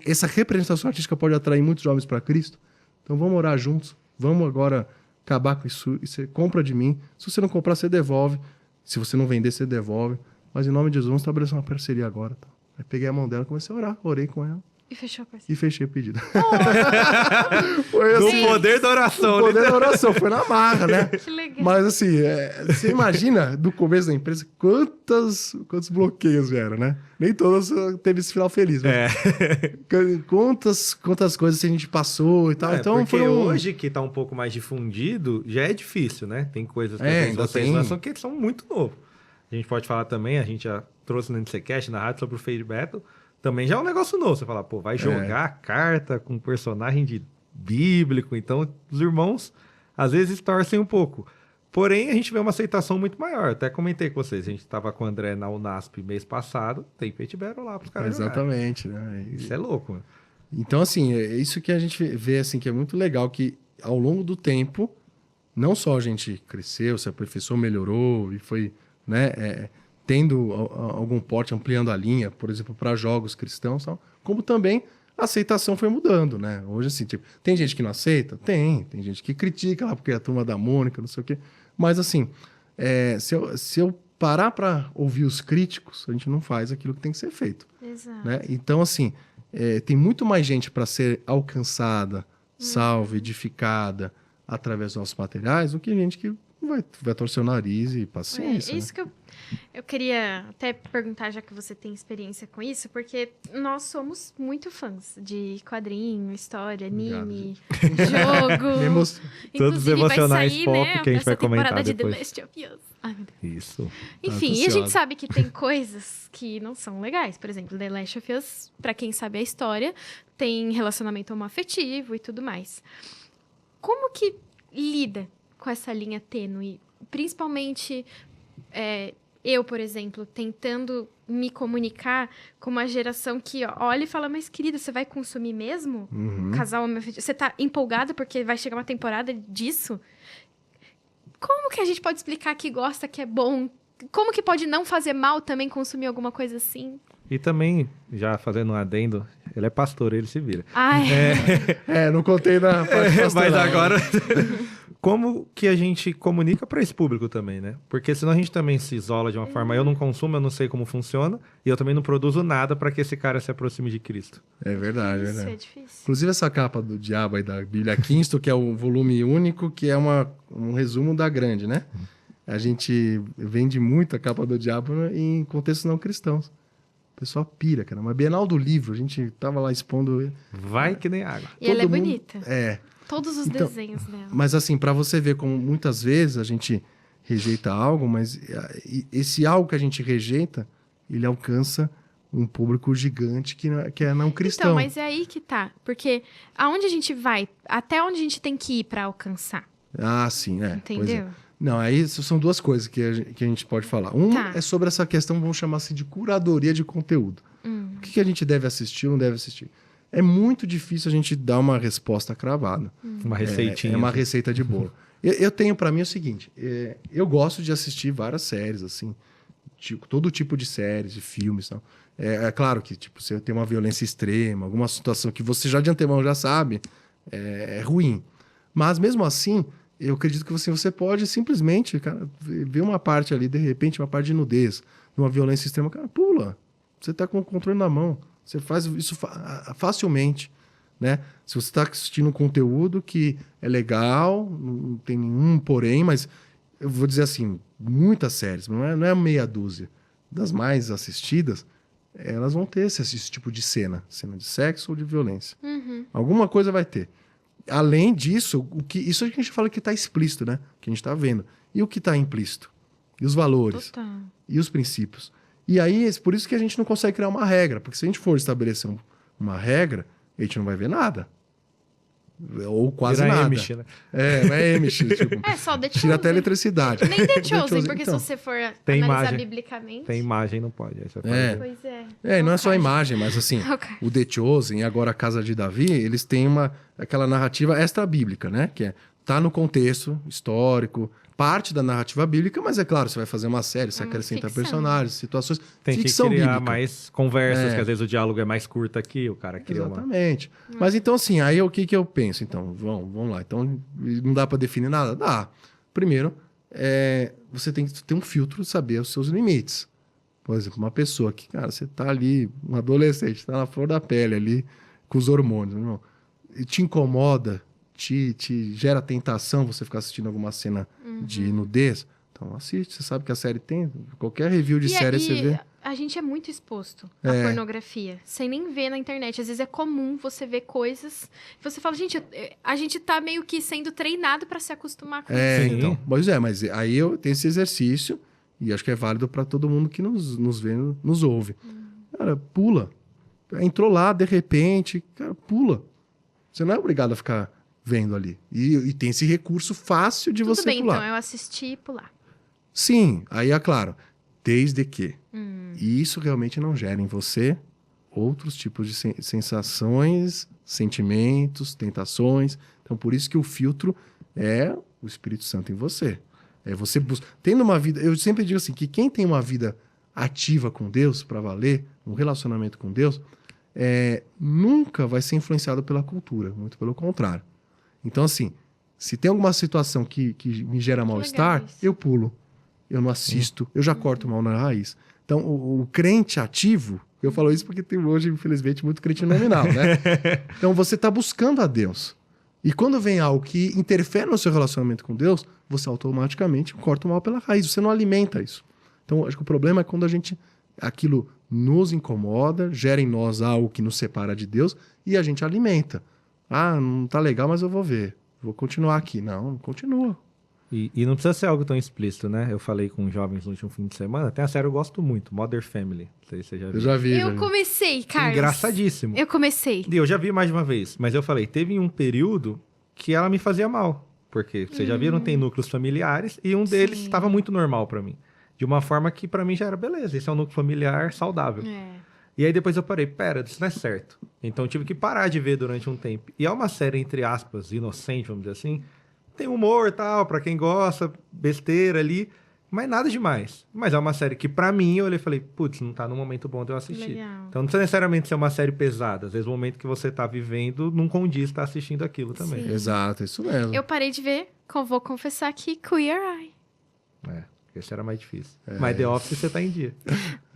essa representação artística pode atrair muitos jovens para Cristo, então vamos orar juntos. Vamos agora acabar com isso. E você compra de mim. Se você não comprar, você devolve. Se você não vender, você devolve. Mas em nome de Jesus, vamos estabelecer uma parceria agora. Tá? Aí peguei a mão dela, comecei a orar. Orei com ela. E fechou a parceria. E fechei o pedido. Foi assim, do poder da oração. O poder da oração, foi na marra, né? Que legal. Mas assim, você imagina, do começo da empresa, quantos bloqueios vieram, né? Nem todas teve esse final feliz, né? Quantas coisas a gente passou e tal. Então porque foi hoje que tá um pouco mais difundido, já é difícil, né? Tem coisas que vocês lançam que são muito novos. A gente pode falar também, a gente já trouxe no NCCast, na rádio, sobre o Fade Battle. Também já é um negócio novo. Você fala, pô, vai jogar carta com personagem de bíblico. Então, os irmãos, às vezes, torcem um pouco. Porém, a gente vê uma aceitação muito maior. Até comentei com vocês. A gente estava com o André na Unasp mês passado. Tem Fate Battle lá para os caras Exatamente, jogarem. né? Isso é louco, mano. Então, assim, é isso que a gente vê, assim, que é muito legal. Que, ao longo do tempo, não só a gente cresceu, se aperfeiçoou, melhorou e foi, né... tendo algum porte, ampliando a linha, por exemplo, para jogos cristãos, como também a aceitação foi mudando, né? Hoje, assim, tipo, tem gente que não aceita? Tem gente que critica lá, porque é a turma da Mônica, não sei o quê. Mas, assim, se eu parar para ouvir os críticos, a gente não faz aquilo que tem que ser feito. Exato. Né? Então, assim, tem muito mais gente para ser alcançada, salva, edificada através dos nossos materiais do que gente que vai torcer o nariz e paciência. Isso que eu queria até perguntar, já que você tem experiência com isso, porque nós somos muito fãs de quadrinho, história, anime, jogo. Me Todos Inclusive, vai emocionais sair, pop né, que a gente vai essa temporada comentar de depois. The Last of Us. Ai, meu Deus. Isso. Enfim, Tá e a gente ansiosa. sabe que tem coisas que não são legais. Por exemplo, The Last of Us, pra quem sabe a história, tem relacionamento homoafetivo e tudo mais. Como que lida com essa linha tênue? Principalmente eu, por exemplo, tentando me comunicar com uma geração que olha e fala, mas querida, você vai consumir mesmo? Casal homoafetivo? Você tá empolgada porque vai chegar uma temporada disso? Como que a gente pode explicar que gosta, que é bom? Como que pode não fazer mal também consumir alguma coisa assim? E também, já fazendo um adendo, ele é pastor, ele se vira. Ai, Não contei na parte Mas pastoral. agora, como que a gente comunica para esse público também, né? Porque senão a gente também se isola de uma forma, eu não consumo, eu não sei como funciona, e eu também não produzo nada para que esse cara se aproxime de Cristo. É verdade, isso verdade. é difícil. Inclusive essa capa do Diabo aí da Bíblia Kingston, que é um volume único, que é um resumo da grande, né? A gente vende muito a capa do Diabo em contextos não cristãos. O pessoal pira, cara. Uma Bienal do Livro, a gente tava lá expondo... Vai que nem água. E ela é todo mundo- bonita. Todos os Então, desenhos dela. Mas assim, para você ver como muitas vezes a gente rejeita algo, mas esse algo que a gente rejeita, ele alcança um público gigante que é não cristão. Então, mas é aí que tá. Porque aonde a gente vai, até onde a gente tem que ir pra alcançar. Ah, sim, Pois é. Entendeu? Não, aí são duas coisas que a gente pode falar. Tá. É sobre essa questão, vamos chamar assim, de curadoria de conteúdo. O que a gente deve assistir ou não deve assistir? É muito difícil a gente dar uma resposta cravada. Uma receitinha. É uma receita de bolo. Eu tenho para mim o seguinte, eu gosto de assistir várias séries, assim, todo tipo de séries, de filmes, não. É claro que, tipo, se tem uma violência extrema, alguma situação que você já de antemão já sabe, é ruim. Mas mesmo assim, eu acredito que você pode simplesmente, cara, ver uma parte ali, de repente, uma parte de nudez, uma violência extrema, cara, pula. Você tá com o controle na mão. Você faz isso facilmente, né? Se você está assistindo um conteúdo que é legal, não tem nenhum porém, mas eu vou dizer assim, muitas séries, não é meia dúzia, das mais assistidas, elas vão ter esse tipo de cena de sexo ou de violência. Alguma coisa vai ter. Além disso, isso a gente fala que está explícito, né? Que a gente está vendo. E o que está implícito? E os valores? Total. E os princípios? E aí, por isso que a gente não consegue criar uma regra. Porque se a gente for estabelecer uma regra, a gente não vai ver nada. Ou quase Vira nada. Amish, né? Não é Amish, tipo, É só The tira até a Chosen. eletricidade. Nem The The Chosen, Chosen, porque então. se você for Tem analisar imagem. biblicamente... Tem imagem, não pode. Aí você É. pode- Pois é. Não é só a Ok. imagem, mas assim, Ok. o The Chosen e agora a Casa de Davi, eles têm aquela narrativa extra-bíblica, né? Que tá no contexto histórico, parte da narrativa bíblica, mas é claro, você vai fazer uma série, você acrescenta ficção. personagens, situações, Tem que ficção criar bíblica. mais conversas, É. que às vezes o diálogo é mais curto aqui, o cara cria uma... Exatamente. Mas então, assim, aí o que eu penso? Então, vamos lá. Então, não dá para definir nada? Dá. Primeiro, você tem que ter um filtro, saber os seus limites. Por exemplo, uma pessoa que, cara, você tá ali, um adolescente, tá na flor da pele ali, com os hormônios, meu irmão, e te incomoda, te gera tentação você ficar assistindo alguma cena de nudez, então assiste. Você sabe que a série tem, qualquer review de série você vê. A gente é muito exposto à pornografia, sem nem ver na internet. Às vezes é comum você ver coisas. Você fala, gente, a gente tá meio que sendo treinado para se acostumar com isso. Sim. Então. Mas aí eu tenho esse exercício, e acho que é válido para todo mundo que nos vê, nos ouve. Cara, pula. Entrou lá, de repente, cara, pula. Você não é obrigado a ficar vendo ali. E tem esse recurso fácil de Tudo você bem, pular. então, eu assisti e pular. Sim, aí é claro, desde que isso realmente não gera em você outros tipos de sensações, sentimentos, tentações. Então, por isso que o filtro é o Espírito Santo em você. É você tendo uma vida... Eu sempre digo assim, que quem tem uma vida ativa com Deus, para valer, um relacionamento com Deus, nunca vai ser influenciado pela cultura, muito pelo contrário. Então, assim, se tem alguma situação que me gera mal-estar, isso. eu pulo. Eu não assisto, eu já corto o mal na raiz. Então, o crente ativo, eu falo isso porque tem hoje, infelizmente, muito crente nominal, né? Então, você está buscando a Deus. E quando vem algo que interfere no seu relacionamento com Deus, você automaticamente corta o mal pela raiz, você não alimenta isso. Então, acho que o problema é quando aquilo nos incomoda, gera em nós algo que nos separa de Deus e a gente alimenta. Ah, não tá legal, mas eu vou ver. Vou continuar aqui. Não continua. E não precisa ser algo tão explícito, né? Eu falei com jovens no último fim de semana. Tem uma série que eu gosto muito, Modern Family. Não sei se você já viu. Eu já vi. Eu comecei, Carlos. Engraçadíssimo. Eu comecei. E eu já vi mais de uma vez, mas eu falei, teve um período que ela me fazia mal. Porque vocês já viram, tem núcleos familiares e um deles estava muito normal pra mim. De uma forma que pra mim já era beleza, esse é um núcleo familiar saudável. E aí depois eu parei, pera, isso não é certo. Então eu tive que parar de ver durante um tempo. E é uma série, entre aspas, inocente, vamos dizer assim. Tem humor e tal, pra quem gosta, besteira ali, mas nada demais. Mas é uma série que pra mim, eu olhei e falei, putz, não tá no momento bom de eu assistir. Legal. Então não precisa necessariamente ser uma série pesada. Às vezes o momento que você tá vivendo não condiz estar assistindo aquilo também. Sim. Exato, isso mesmo. Eu parei de ver, vou confessar aqui, Queer Eye. Esse era mais difícil. Mas The Office você tá em dia.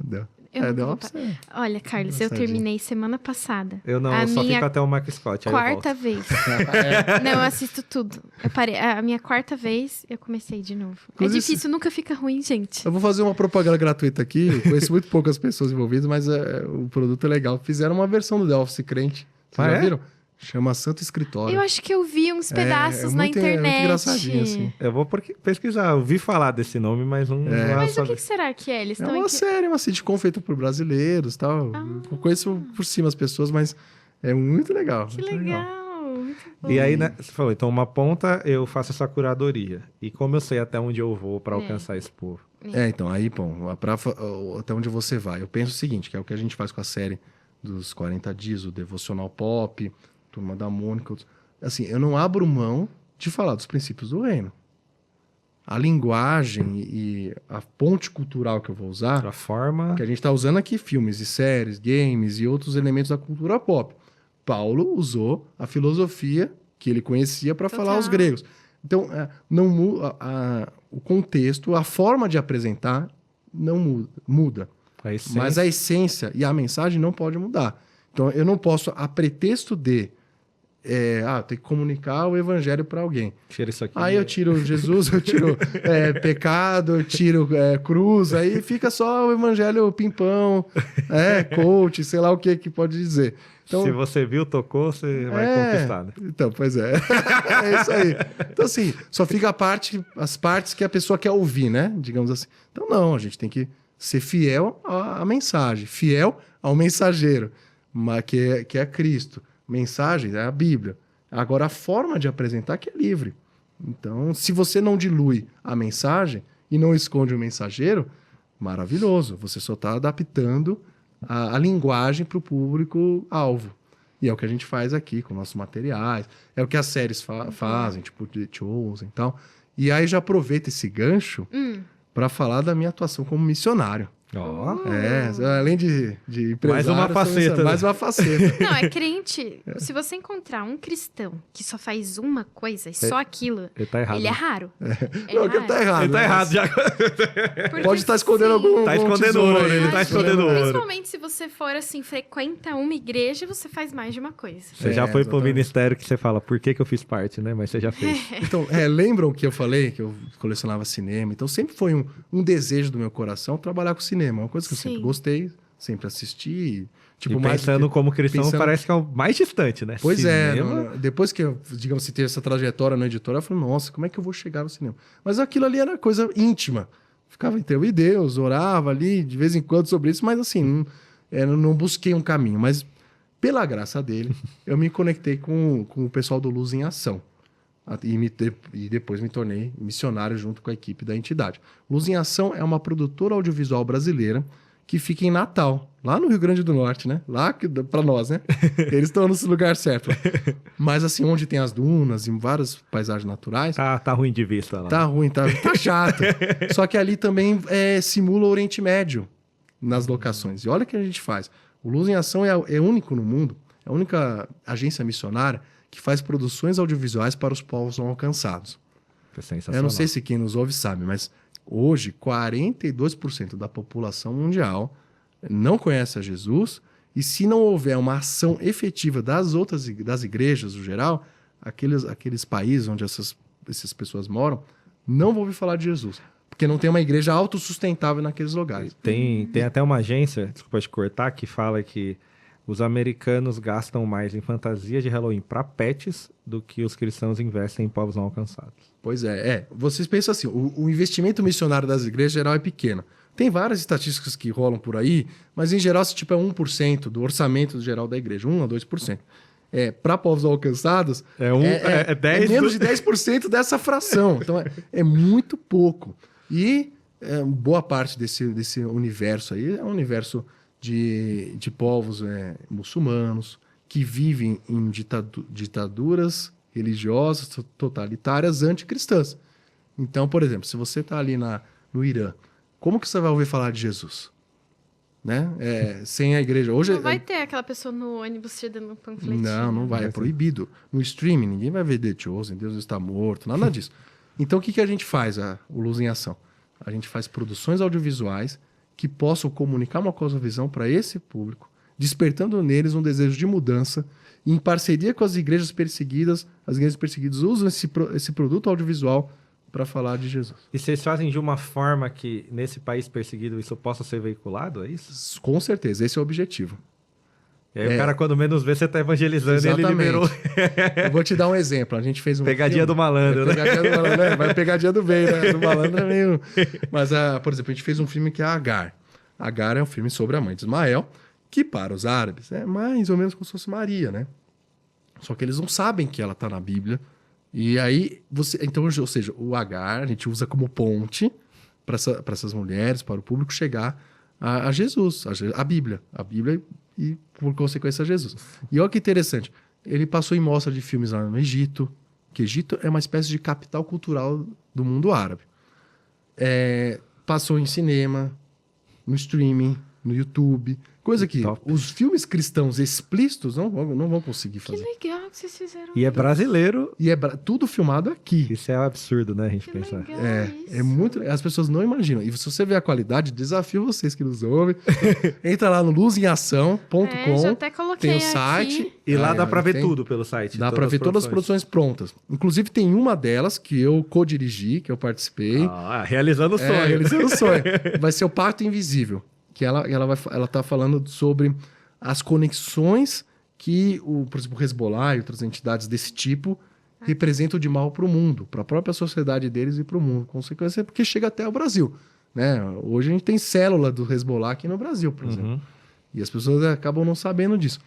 Deu. Eu não deu vou pra pa- você. Olha, Carlos, eu Engraçadinho. terminei semana passada. Eu não, A eu só minha fico até o Mark Scott. Aí quarta eu volto. vez. Não, eu assisto tudo. Eu parei. A minha quarta vez, eu comecei de novo. Inclusive, É difícil, nunca fica ruim, gente. Eu vou fazer uma propaganda gratuita aqui. Eu conheço muito poucas pessoas envolvidas, mas o produto é legal. Fizeram uma versão do The Office crente. Vocês já viram? Chama Santo Escritório. Eu acho que eu vi uns pedaços na muito internet. engraçadinho, assim. Eu vou pesquisar. Eu ouvi falar desse nome, mas não... não Mas só o que será que é? Eles É estão uma série, uma sitcom feita por brasileiros e tal. Eu conheço por cima as pessoas, mas é muito legal. Que muito legal. Muito bom. E aí, né, você falou, então uma ponta eu faço essa curadoria. E como eu sei até onde eu vou pra alcançar esse povo? Então, aí, bom, até onde você vai. Eu penso o seguinte, que é o que a gente faz com a série dos 40 dias, o Devocional Pop, Turma da Mônica. Assim, eu não abro mão de falar dos princípios do reino. A linguagem e a ponte cultural que eu vou usar, A forma... que a gente está usando aqui filmes e séries, games e outros elementos da cultura pop. Paulo usou a filosofia que ele conhecia para falar aos gregos. Então, não o contexto, a forma de apresentar não muda. A essência. Mas a essência e a mensagem não pode mudar. Então, eu não posso, a pretexto de tem que comunicar o evangelho para alguém. Tira isso aqui. Aí eu tiro Jesus, eu tiro pecado, eu tiro cruz, aí fica só o evangelho pimpão, coach, sei lá o que pode dizer. Então, Se você viu, tocou, você vai conquistar, né? então, pois é. É isso aí. Então, assim, só fica as partes que a pessoa quer ouvir, né? Digamos assim. Então, não, a gente tem que ser fiel à mensagem, fiel ao mensageiro, que é Cristo. Mensagem é a Bíblia. Agora, a forma de apresentar que é livre. Então, se você não dilui a mensagem e não esconde o mensageiro, maravilhoso. Você só está adaptando a linguagem para o público-alvo. E é o que a gente faz aqui com nossos materiais. É o que as séries fazem, tipo The Chosen e tal. E aí já aproveito esse gancho para falar da minha atuação como missionário. Ó. Além de empresário... Mais uma faceta. Mais uma faceta. Não, é crente. Se você encontrar um cristão que só faz uma coisa e só aquilo, Ele tá errado. ele é raro. Não, que tá errado. Ele tá né? errado já. Porque, Pode estar escondendo sim, algum Tá escondendo tesouro ouro, aí. ele tá escondendo ouro. Principalmente se você for assim, frequenta uma igreja, você faz mais de uma coisa. Você já foi pro exatamente. ministério que você fala, por que eu fiz parte, né? Mas você já fez. Então, lembram que eu falei que eu colecionava cinema? Então, sempre foi um desejo do meu coração trabalhar com cinema. Uma coisa que eu Sim. sempre gostei, sempre assisti. Tipo, E mais do pensando que- como cristão, pensando- parece que é o mais distante, né? Pois Cinema, depois que eu, digamos, ter essa trajetória na editora, eu falei, nossa, como é que eu vou chegar no cinema? Mas aquilo ali era coisa íntima. Ficava entre eu e Deus, orava ali de vez em quando sobre isso, mas assim, não busquei um caminho. Mas, pela graça dele, eu me conectei com o pessoal do Luz em Ação. E depois me tornei missionário junto com a equipe da entidade. Luz em Ação é uma produtora audiovisual brasileira que fica em Natal, lá no Rio Grande do Norte, né? Lá para nós, né? Eles estão no lugar certo. Mas assim, onde tem as dunas e várias paisagens naturais, tá ruim de vista lá. tá ruim, tá chato. Só que ali também simula o Oriente Médio nas locações. E olha o que a gente faz. O Luz em Ação é único no mundo, é a única agência missionária que faz produções audiovisuais para os povos não alcançados. É sensacional. Eu não sei se quem nos ouve sabe, mas hoje 42% da população mundial não conhece a Jesus, e se não houver uma ação efetiva das igrejas no geral, aqueles países onde essas pessoas moram, não vão ouvir falar de Jesus. Porque não tem uma igreja autossustentável naqueles lugares. Tem até uma agência, desculpa te cortar, que fala que Os americanos gastam mais em fantasia de Halloween para pets do que os cristãos investem em povos não alcançados. Pois é. Vocês pensam assim, o investimento missionário das igrejas em geral é pequeno. Tem várias estatísticas que rolam por aí, mas em geral esse tipo é 1% do orçamento geral da igreja, 1 a 2%. Para povos alcançados, É 10 menos de 10% dessa fração. Então é muito pouco. E boa parte desse universo aí é um universo de povos muçulmanos que vivem em ditaduras religiosas totalitárias anticristãs. Então, por exemplo, se você está ali no Irã, como que você vai ouvir falar de Jesus? Né? Sem a igreja. Hoje, Não vai ter aquela pessoa no ônibus te dando um panfletinho. não vai. É proibido. No streaming, ninguém vai ver The Chosen, Deus está morto, nada disso. Então, o que a gente faz, o Luz em Ação? A gente faz produções audiovisuais que possam comunicar uma cosmovisão para esse público, despertando neles um desejo de mudança, e em parceria com as igrejas perseguidas usam esse produto audiovisual para falar de Jesus. E vocês fazem de uma forma que, nesse país perseguido, isso possa ser veiculado, é isso? Com certeza, esse é o objetivo. E aí o cara, quando menos vê, você tá evangelizando. Exatamente. E ele liberou. Eu vou te dar um exemplo. A gente fez um Pegadinha do malandro, né? Pegadinha do malandro, né? Vai pegadinha do bem, né? Do malandro é meio... Mas, por exemplo, a gente fez um filme que é Agar. Agar é um filme sobre a mãe de Ismael, que para os árabes é mais ou menos como se fosse Maria, né? Só que eles não sabem que ela tá na Bíblia. E aí, então, ou seja, o Agar a gente usa como ponte para essas mulheres, para o público chegar a Jesus, a Bíblia. A Bíblia e, por consequência, a Jesus. E olha que interessante. Ele passou em mostra de filmes lá no Egito, que Egito é uma espécie de capital cultural do mundo árabe. Passou em cinema, no streaming, no YouTube, coisa que os filmes cristãos explícitos não vão conseguir fazer. Que legal que vocês fizeram. E é brasileiro. E tudo filmado aqui. Isso é um absurdo, né, a gente Que pensar. legal isso. É muito... As pessoas não imaginam. E se você ver a qualidade, desafio vocês que nos ouvem. Entra lá no luzemeação.com. Já até coloquei tem o aqui. site. E lá dá pra ver tem- tudo pelo site. Dá pra ver todas as produções prontas. Inclusive tem uma delas que eu co-dirigi, que eu participei. Realizando o sonho. Realizando o sonho. Vai ser o Pacto Invisível. Que ela tá falando sobre as conexões que, por exemplo, o Hezbollah e outras entidades desse tipo representam de mal para o mundo, para a própria sociedade deles e para o mundo. Consequência porque chega até o Brasil. Né? Hoje a gente tem célula do Hezbollah aqui no Brasil, por exemplo. E as pessoas acabam não sabendo disso.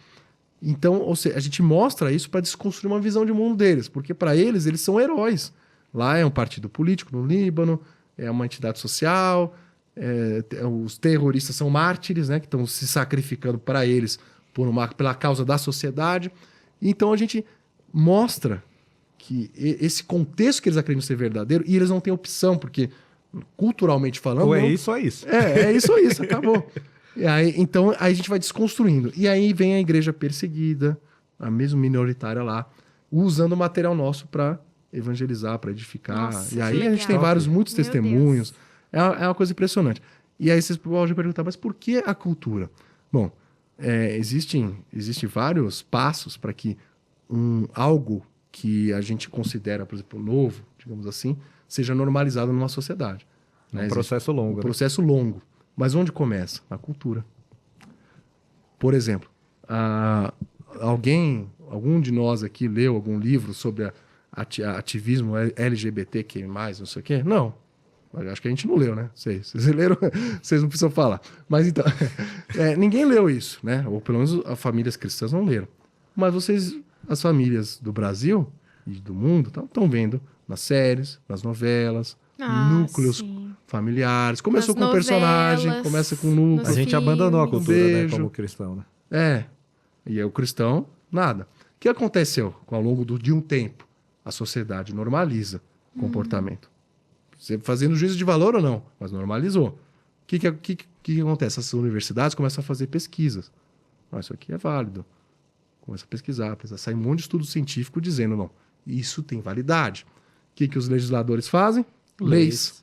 Então, ou seja, a gente mostra isso para desconstruir uma visão de mundo deles, porque para eles são heróis. Lá é um partido político no Líbano, é uma entidade social, os terroristas são mártires, né, que estão se sacrificando para eles pela causa da sociedade. Então a gente mostra que esse contexto que eles acreditam ser verdadeiro, e eles não têm opção, porque culturalmente falando... Ou é isso ou é isso. É isso ou isso, acabou. Então a gente vai desconstruindo. E aí vem a igreja perseguida, a mesma minoritária lá, usando material nosso para evangelizar, para edificar. Nossa, e aí que a gente tem legal. muitos Meu testemunhos. É uma coisa impressionante. E aí vocês podem perguntar, mas por que a cultura? Bom, existem vários passos para que algo que a gente considera, por exemplo, novo, digamos assim, seja normalizado numa sociedade. É um processo longo. Um né? processo longo. Mas onde começa? Na cultura. Por exemplo, algum de nós aqui leu algum livro sobre ativismo LGBTQ+, não sei o quê? Não. Acho que a gente não leu, né? Vocês leram, vocês não precisam falar. Mas então, ninguém leu isso, né? Ou pelo menos as famílias cristãs não leram. Mas as famílias do Brasil e do mundo estão vendo nas séries, nas novelas, núcleos Sim. familiares. Começou Nas com um personagem, novelas, começa com um núcleo. A gente filmes. abandonou a cultura, né, Beijo. como cristão, né? E aí o cristão, nada. O que aconteceu ao longo de um tempo? A sociedade normaliza o comportamento. Você fazendo juízo de valor ou não, mas normalizou. O que acontece? Essas universidades começam a fazer pesquisas. Isso aqui é válido. Começa a pesquisar, sai um monte de estudo científico dizendo, não, isso tem validade. O que os legisladores fazem? Leis.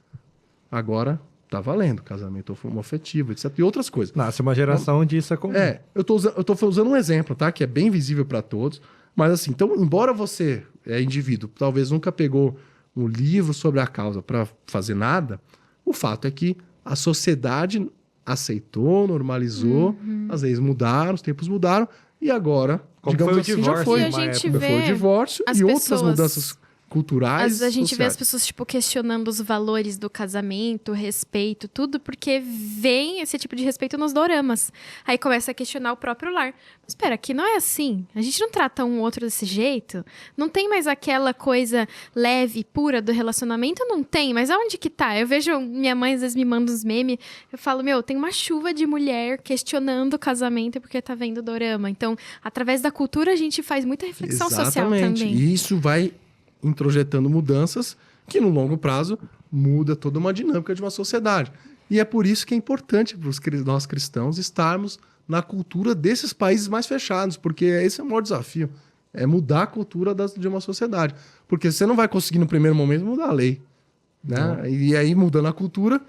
Agora está valendo, casamento homoafetivo, etc. E outras coisas. Nasce uma geração onde isso é comum. Eu tô usando um exemplo, tá? Que é bem visível para todos. Mas assim, então, embora você, indivíduo, talvez nunca pegou um livro sobre a causa para fazer nada, o fato é que a sociedade aceitou, normalizou, as leis mudaram, os tempos mudaram, e agora, Como digamos foi o assim, divórcio, já foi. E a uma gente época. vê Foi o divórcio as e outras pessoas- mudanças culturais. A gente vê as sociais. pessoas, tipo, questionando os valores do casamento, respeito, tudo, porque vem esse tipo de respeito nos doramas. Aí começa a questionar o próprio lar. Mas espera, aqui não é assim. A gente não trata um outro desse jeito. Não tem mais aquela coisa leve, pura do relacionamento? Não tem, mas aonde que tá? Eu vejo minha mãe às vezes me manda uns memes, eu falo, meu, tem uma chuva de mulher questionando o casamento porque tá vendo dorama. Então, através da cultura, a gente faz muita reflexão social Exatamente. também. E isso vai introjetando mudanças que, no longo prazo, muda toda uma dinâmica de uma sociedade. E é por isso que é importante para nós cristãos estarmos na cultura desses países mais fechados, porque esse é o maior desafio, é mudar a cultura de uma sociedade. Porque você não vai conseguir, no primeiro momento, mudar a lei. Né? E aí, mudando a cultura,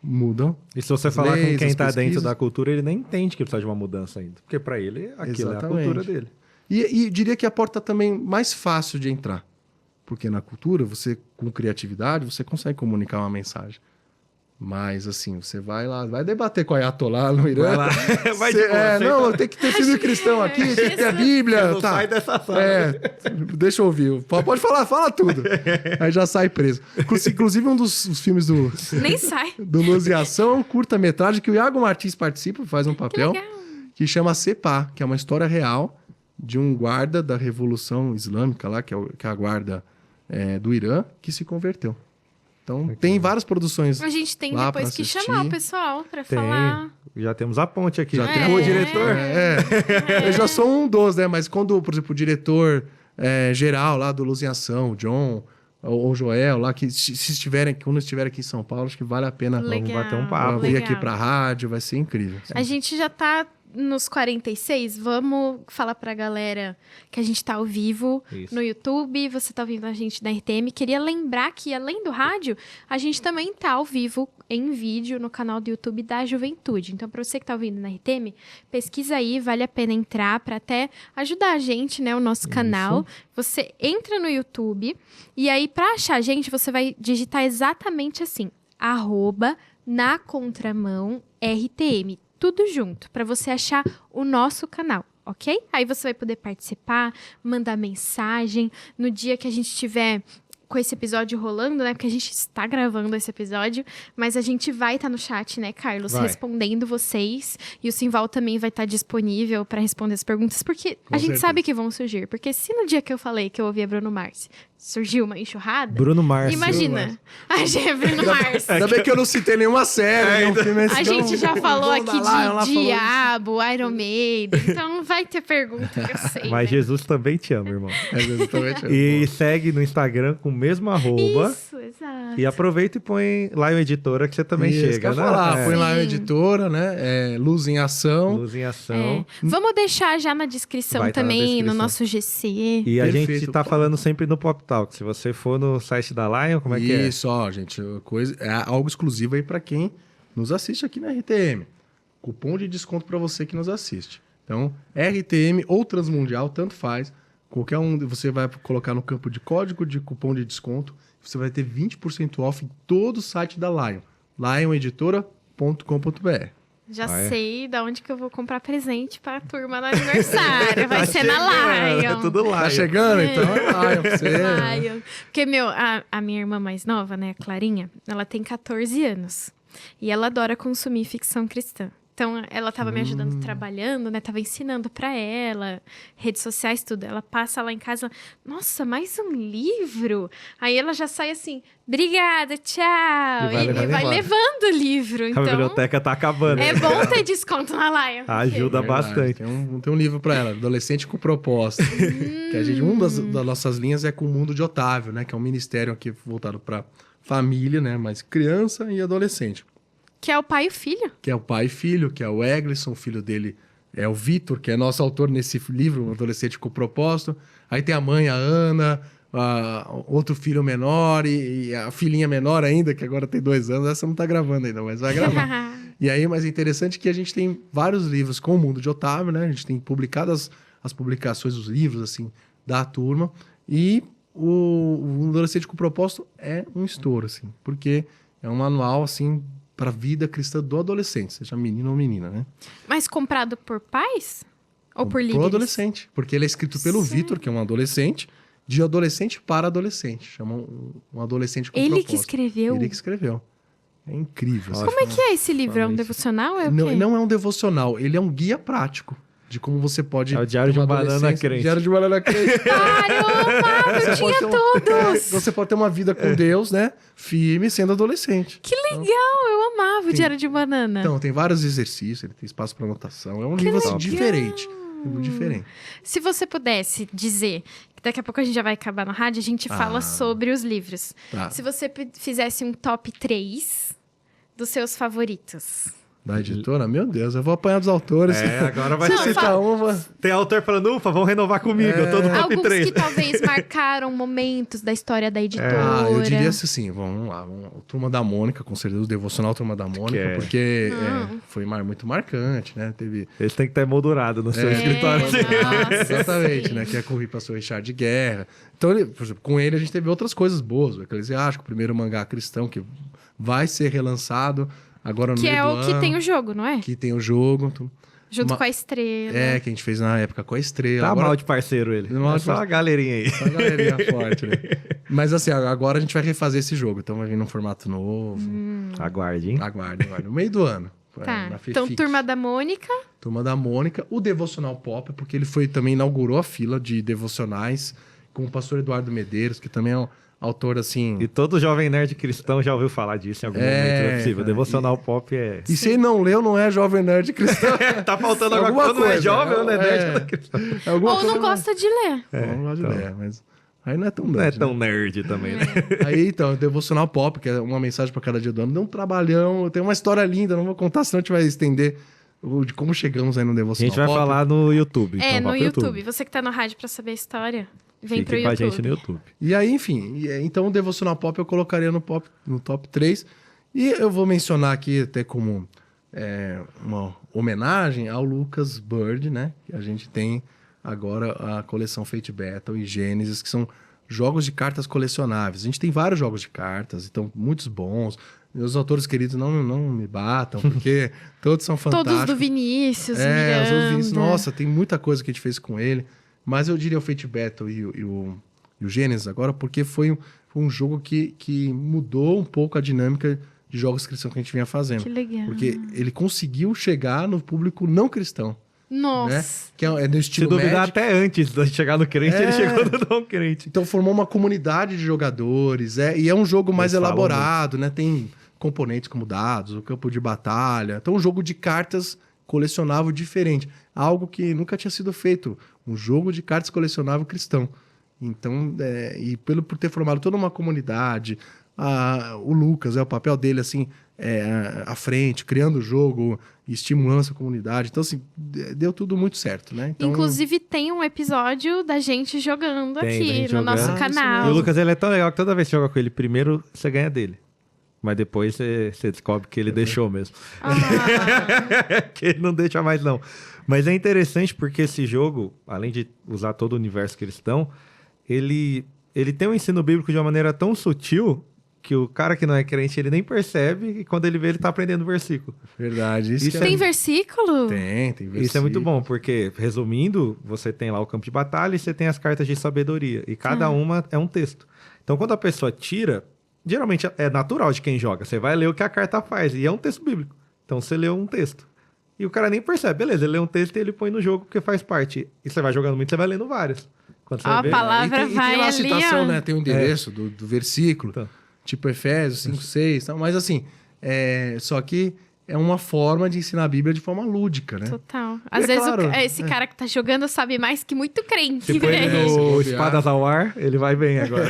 mudam. E se você falar leis, com quem as tá dentro pesquisas. da cultura, ele nem entende que precisa de uma mudança ainda. Porque para ele, aquilo é a Exatamente. cultura dele. E diria que a porta também mais fácil de entrar. Porque na cultura, você, com criatividade, você consegue comunicar uma mensagem. Mas, assim, você vai lá, vai debater com a Ayatollah no Irã. Vai lá. Vai de Você, boa, aceita. não, tem que ter filme cristão aqui, tem que ter a Bíblia. Não Tá. sai dessa sala. Deixa eu ouvir. Pode falar, fala tudo. Aí já sai preso. Inclusive, um dos filmes Nem sai. do Luz e Ação é um curta-metragem que o Iago Martins participa, faz um papel, legal. que chama Sepá, que é uma história real de um guarda da Revolução Islâmica lá, que é a guarda do Irã, que se converteu. Então, tem várias produções. A gente tem lá depois pra que assistir. chamar o pessoal pra Tem. falar. Já temos a ponte aqui. Já Já tem tem o ponte. diretor. Eu já sou um dos, né? Mas quando, por exemplo, o diretor geral lá do Luz em Ação, o John ou o Joel, lá, que se estiverem, quando estiver aqui em São Paulo, acho que vale a pena Legal. bater um pra papo. vir legal. aqui pra rádio, vai ser incrível. A gente já tá nos 46, vamos falar pra galera que a gente tá ao vivo Isso. no YouTube, você tá ouvindo a gente na RTM. Queria lembrar que, além do rádio, a gente também tá ao vivo em vídeo no canal do YouTube da Juventude. Então, pra você que tá ouvindo na RTM, pesquisa aí, vale a pena entrar pra até ajudar a gente, né, o nosso canal. Você entra no YouTube e aí, pra achar a gente, você vai digitar exatamente assim, @nacontramão_RTM. Tudo junto, para você achar o nosso canal, ok? Aí você vai poder participar, mandar mensagem. No dia que a gente tiver com esse episódio rolando, né? Porque a gente está gravando esse episódio, mas a gente vai estar no chat, né, Carlos? Vai. Respondendo vocês. E o Simval também vai estar disponível para responder as perguntas, porque a gente certeza. sabe que vão surgir. Porque se no dia que eu falei que eu ouvia Bruno Mars, surgiu uma enxurrada, Bruno Mars. imagina. A gente é Bruno Mars. Ainda bem que eu não citei nenhuma série, nenhum filme. A gente já falou aqui ela de Diabo, Iron Maiden, então não vai ter pergunta que eu sei. Mas né? Jesus também te ama, irmão. Exatamente. E segue no Instagram com o mesmo arroba. Isso, exato. E aproveita e põe Lion Editora, que você também Isso, chega, quer né? falar, põe lá a Sim. editora, né? Luz em Ação. Luz em É. ação. Vamos deixar já na descrição Vai tá na também, descrição. no nosso GC. E a Perfeito. gente tá falando sempre no Pop Talk. Se você for no site da Lion, como é que é? Isso, ó, gente, é algo exclusivo aí para quem nos assiste aqui na RTM. Cupom de desconto para você que nos assiste. Então, RTM ou Transmundial, tanto faz. Qualquer um, você vai colocar no campo de código de cupom de desconto. Você vai ter 20% off em todo o site da Lion. lioneditora.com.br. Já Ah, é? sei da onde que eu vou comprar presente pra turma no aniversário. Vai ser na Lion. É tudo Lion. Tá chegando? Então é Lion pra você. Lion. Porque, meu, a minha irmã mais nova, né, a Clarinha, ela tem 14 anos. E ela adora consumir ficção cristã. Então, ela tava me ajudando trabalhando, né? Tava ensinando pra ela, redes sociais, tudo. Ela passa lá em casa, nossa, mais um livro? Aí ela já sai assim, obrigada, tchau. E vai E levando vai embora. levando o livro. A Então, biblioteca tá acabando. é bom ter desconto na Lion. Ajuda Verdade, bastante. Tem um livro para ela, Adolescente com Propósito. Que a gente, das nossas linhas é com o Mundo de Otávio, né? Que é um ministério aqui voltado para família, né? Mas criança e adolescente. Que é o pai e o filho. Que é o pai e filho, que é o Eglisson, o filho dele é o Vitor, que é nosso autor nesse livro, Um Adolescente com Propósito. Aí tem a mãe, a Ana, outro filho menor e a filhinha menor ainda, que agora tem 2 anos. Essa não tá gravando ainda, mas vai gravar. E aí, mas é interessante que a gente tem vários livros com o Mundo de Otávio, né? A gente tem publicado as publicações dos livros, assim, da turma. E o Adolescente com Propósito é um estouro, assim, porque é um manual, assim, para a vida cristã do adolescente, seja menino ou menina, né? Mas comprado por pais? Ou por líderes? Pro adolescente, porque ele é escrito pelo Sério? Vitor, que é um adolescente, de adolescente para adolescente. Chama um adolescente com Ele propósito. que escreveu? Ele que escreveu. É incrível. Olha, Como é que é esse livro? É um Falei. devocional? É o Não, quê? não é um devocional, ele é um guia prático de como você pode... É o Diário ter de uma um Banana adolescência- Crente. Diário de um Banana Crente. Caramba, eu Você pode tinha ter todos! Você pode ter uma vida com Deus, né? Firme, sendo adolescente. Que legal, eu amava o Diário de Banana. Então, tem vários exercícios, ele tem espaço para anotação. É um Que livro assim, legal. diferente. Um livro diferente. Se você pudesse dizer, que daqui a pouco a gente já vai acabar no rádio, a gente fala sobre os livros. Tá. Se você fizesse um top 3 dos seus favoritos. Da editora, meu Deus, eu vou apanhar dos autores. Agora vai Não, ser. citar uma. Tem autor falando, ufa, vão renovar comigo, eu tô no top Alguns 3. que talvez marcaram momentos da história da editora. Ah, eu diria assim, vamos lá. Turma da Mônica, com certeza, o Devocional Turma da Mônica, é. porque foi muito marcante, né? Teve... Eles têm que estar emoldurado no seu escritório. Nossa, Exatamente, sim. né? Que é com o pastor Richard de Guerra. Então, por exemplo, com ele a gente teve outras coisas boas. O Eclesiástico, o primeiro mangá cristão, que vai ser relançado agora no Que meio é do o que ano, tem o jogo, não é? que tem o jogo. Junto com a estrela. É, que a gente fez na época com a Estrela. Tá Agora- mal de parceiro ele. Mal É de só a parceiro. galerinha aí. Essa galerinha forte, né? Mas assim, agora a gente vai refazer esse jogo. Então vai vir num formato novo. Aguarde, hein? Aguarde. No meio do ano. Tá. Na Então, FEFIX. Turma da Mônica. Turma da Mônica. O Devocional Pop, porque ele foi também inaugurou a fila de devocionais com o pastor Eduardo Medeiros, que também é um autor assim... E todo jovem nerd cristão já ouviu falar disso em algum momento, não é possível. cara, Devocional pop é... E se ele não leu, não é jovem nerd cristão. Tá faltando Alguma alguma coisa. Quando é coisa, jovem, não é nerd, é. não é cristão. Alguma Ou não coisa- gosta de ler. Não gosta de então. ler, mas aí não é tão Não é nerd, tão né? nerd também, né? Aí, então, Devocional Pop, que é uma mensagem para cada dia do ano, deu um trabalhão, tem uma história linda, não vou contar, senão a gente vai estender de como chegamos aí no A Devocional gente vai Pop. falar no YouTube. É, então no vá pro YouTube. Você que tá no rádio pra saber a história, vem Fique pro com a YouTube. gente no YouTube. E aí, enfim, então o Devocional Pop eu colocaria no top 3. E eu vou mencionar aqui até como uma homenagem ao Lucas Bird, né? Que a gente tem agora a coleção Fate Battle e Gênesis, que são jogos de cartas colecionáveis. A gente tem vários jogos de cartas, então muitos bons. Meus autores queridos não me batam, porque todos são fantásticos. Todos do Vinícius, Os outros Miranda. Vinícius, nossa, tem muita coisa que a gente fez com ele. Mas eu diria o Fate Battle e o Gênesis agora, porque foi um jogo que mudou um pouco a dinâmica de jogos cristãos que a gente vinha fazendo. Que legal. Porque ele conseguiu chegar no público não cristão, né? Nossa. Que é no Se estilo duvidar, Magic. até antes de chegar no crente, ele chegou no não crente. Então formou uma comunidade de jogadores, e é um jogo mais Eles falam elaborado, né? Tem componentes como dados, o campo de batalha. Então um jogo de cartas colecionável diferente. Algo que nunca tinha sido feito. Um jogo de cartas colecionável cristão. Então, por ter formado toda uma comunidade, o Lucas, o papel dele, assim, à frente, criando o jogo, estimulando essa comunidade. Então, assim, deu tudo muito certo, né? Então, Inclusive, tem um episódio da gente jogando Tem, da aqui gente no jogando. nosso Ah, canal. E o Lucas, ele é tão legal que toda vez que você joga com ele, primeiro você ganha dele. Mas depois você descobre que ele deixou mesmo. Ah, Que ele não deixa mais, não. Mas é interessante porque esse jogo, além de usar todo o universo cristão, ele tem um ensino bíblico de uma maneira tão sutil que o cara que não é crente, ele nem percebe, e quando ele vê, ele tá aprendendo o versículo. verdade. Isso que é- tem versículo? Tem Isso é versículo. muito bom, porque, resumindo, você tem lá o campo de batalha e você tem as cartas de sabedoria. E cada uma é um texto. Então, quando a pessoa tira, geralmente é natural de quem joga. Você vai ler o que a carta faz, e é um texto bíblico. Então, você leu um texto. E o cara nem percebe. Beleza, ele lê um texto e ele põe no jogo porque faz parte. E você vai jogando muito, você vai lendo vários. Quando você Ó, a vê... palavra- E tem vai lá a ali, citação, ó. né? Tem o endereço do versículo, Então. tipo Efésios 5, 6, tal. Mas assim, só que é uma forma de ensinar a Bíblia de forma lúdica, né? Total. Às É vezes claro, esse cara que tá jogando sabe mais que muito crente, Se põe né? se no bobear. Espadas ao Ar, ele vai bem agora.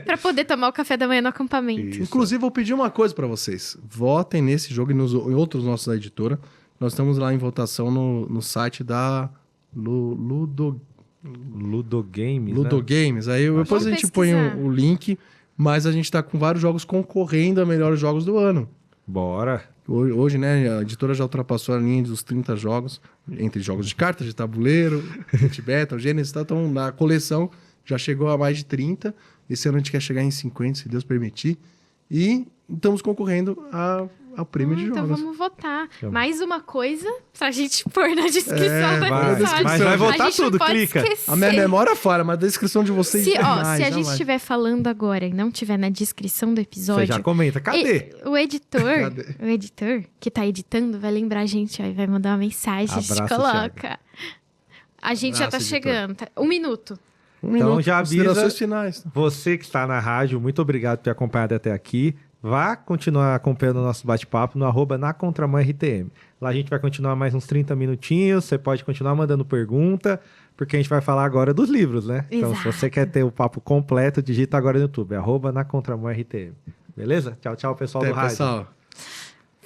Pra poder tomar o café da manhã no acampamento. Isso. Inclusive, vou pedir uma coisa pra vocês. Votem nesse jogo e em outros nossos da editora. Nós estamos lá em votação no site da Ludogames, né? Ludogames. Aí depois Vamos a gente põe pesquisar. o link, mas a gente tá com vários jogos concorrendo a melhores jogos do ano. Bora. Hoje, né, a editora já ultrapassou a linha dos 30 jogos, entre jogos de cartas, de tabuleiro, Fate Battle, Gênesis, então na coleção já chegou a mais de 30. Esse ano a gente quer chegar em 50, se Deus permitir. E estamos concorrendo ao prêmio de Então jogos. vamos votar. Chama. Mais uma coisa pra gente pôr na descrição do Vai, episódio. mas vai A votar gente não tudo, pode clica. esquecer. A minha memória falha, mas a descrição de vocês Se jamais, a gente jamais. estiver falando agora e não tiver na descrição do Você episódio, já comenta, cadê? o editor, Cadê? o editor que tá editando vai lembrar a gente, ó, e vai mandar uma mensagem, a gente Abraço, coloca. A gente já tá Abraço, editor. chegando. 1 minuto. Então já avisa- Considerações finais. Você que está na rádio, muito obrigado por ter acompanhado até aqui. Vá continuar acompanhando o nosso bate-papo no @nacontramãortm. Lá a gente vai continuar mais uns 30 minutinhos. Você pode continuar mandando pergunta, porque a gente vai falar agora dos livros, né? Então, se Exato. você quer ter o papo completo, digita agora no YouTube, @nacontramãortm. Beleza? Tchau, tchau, pessoal Até, do rádio. pessoal.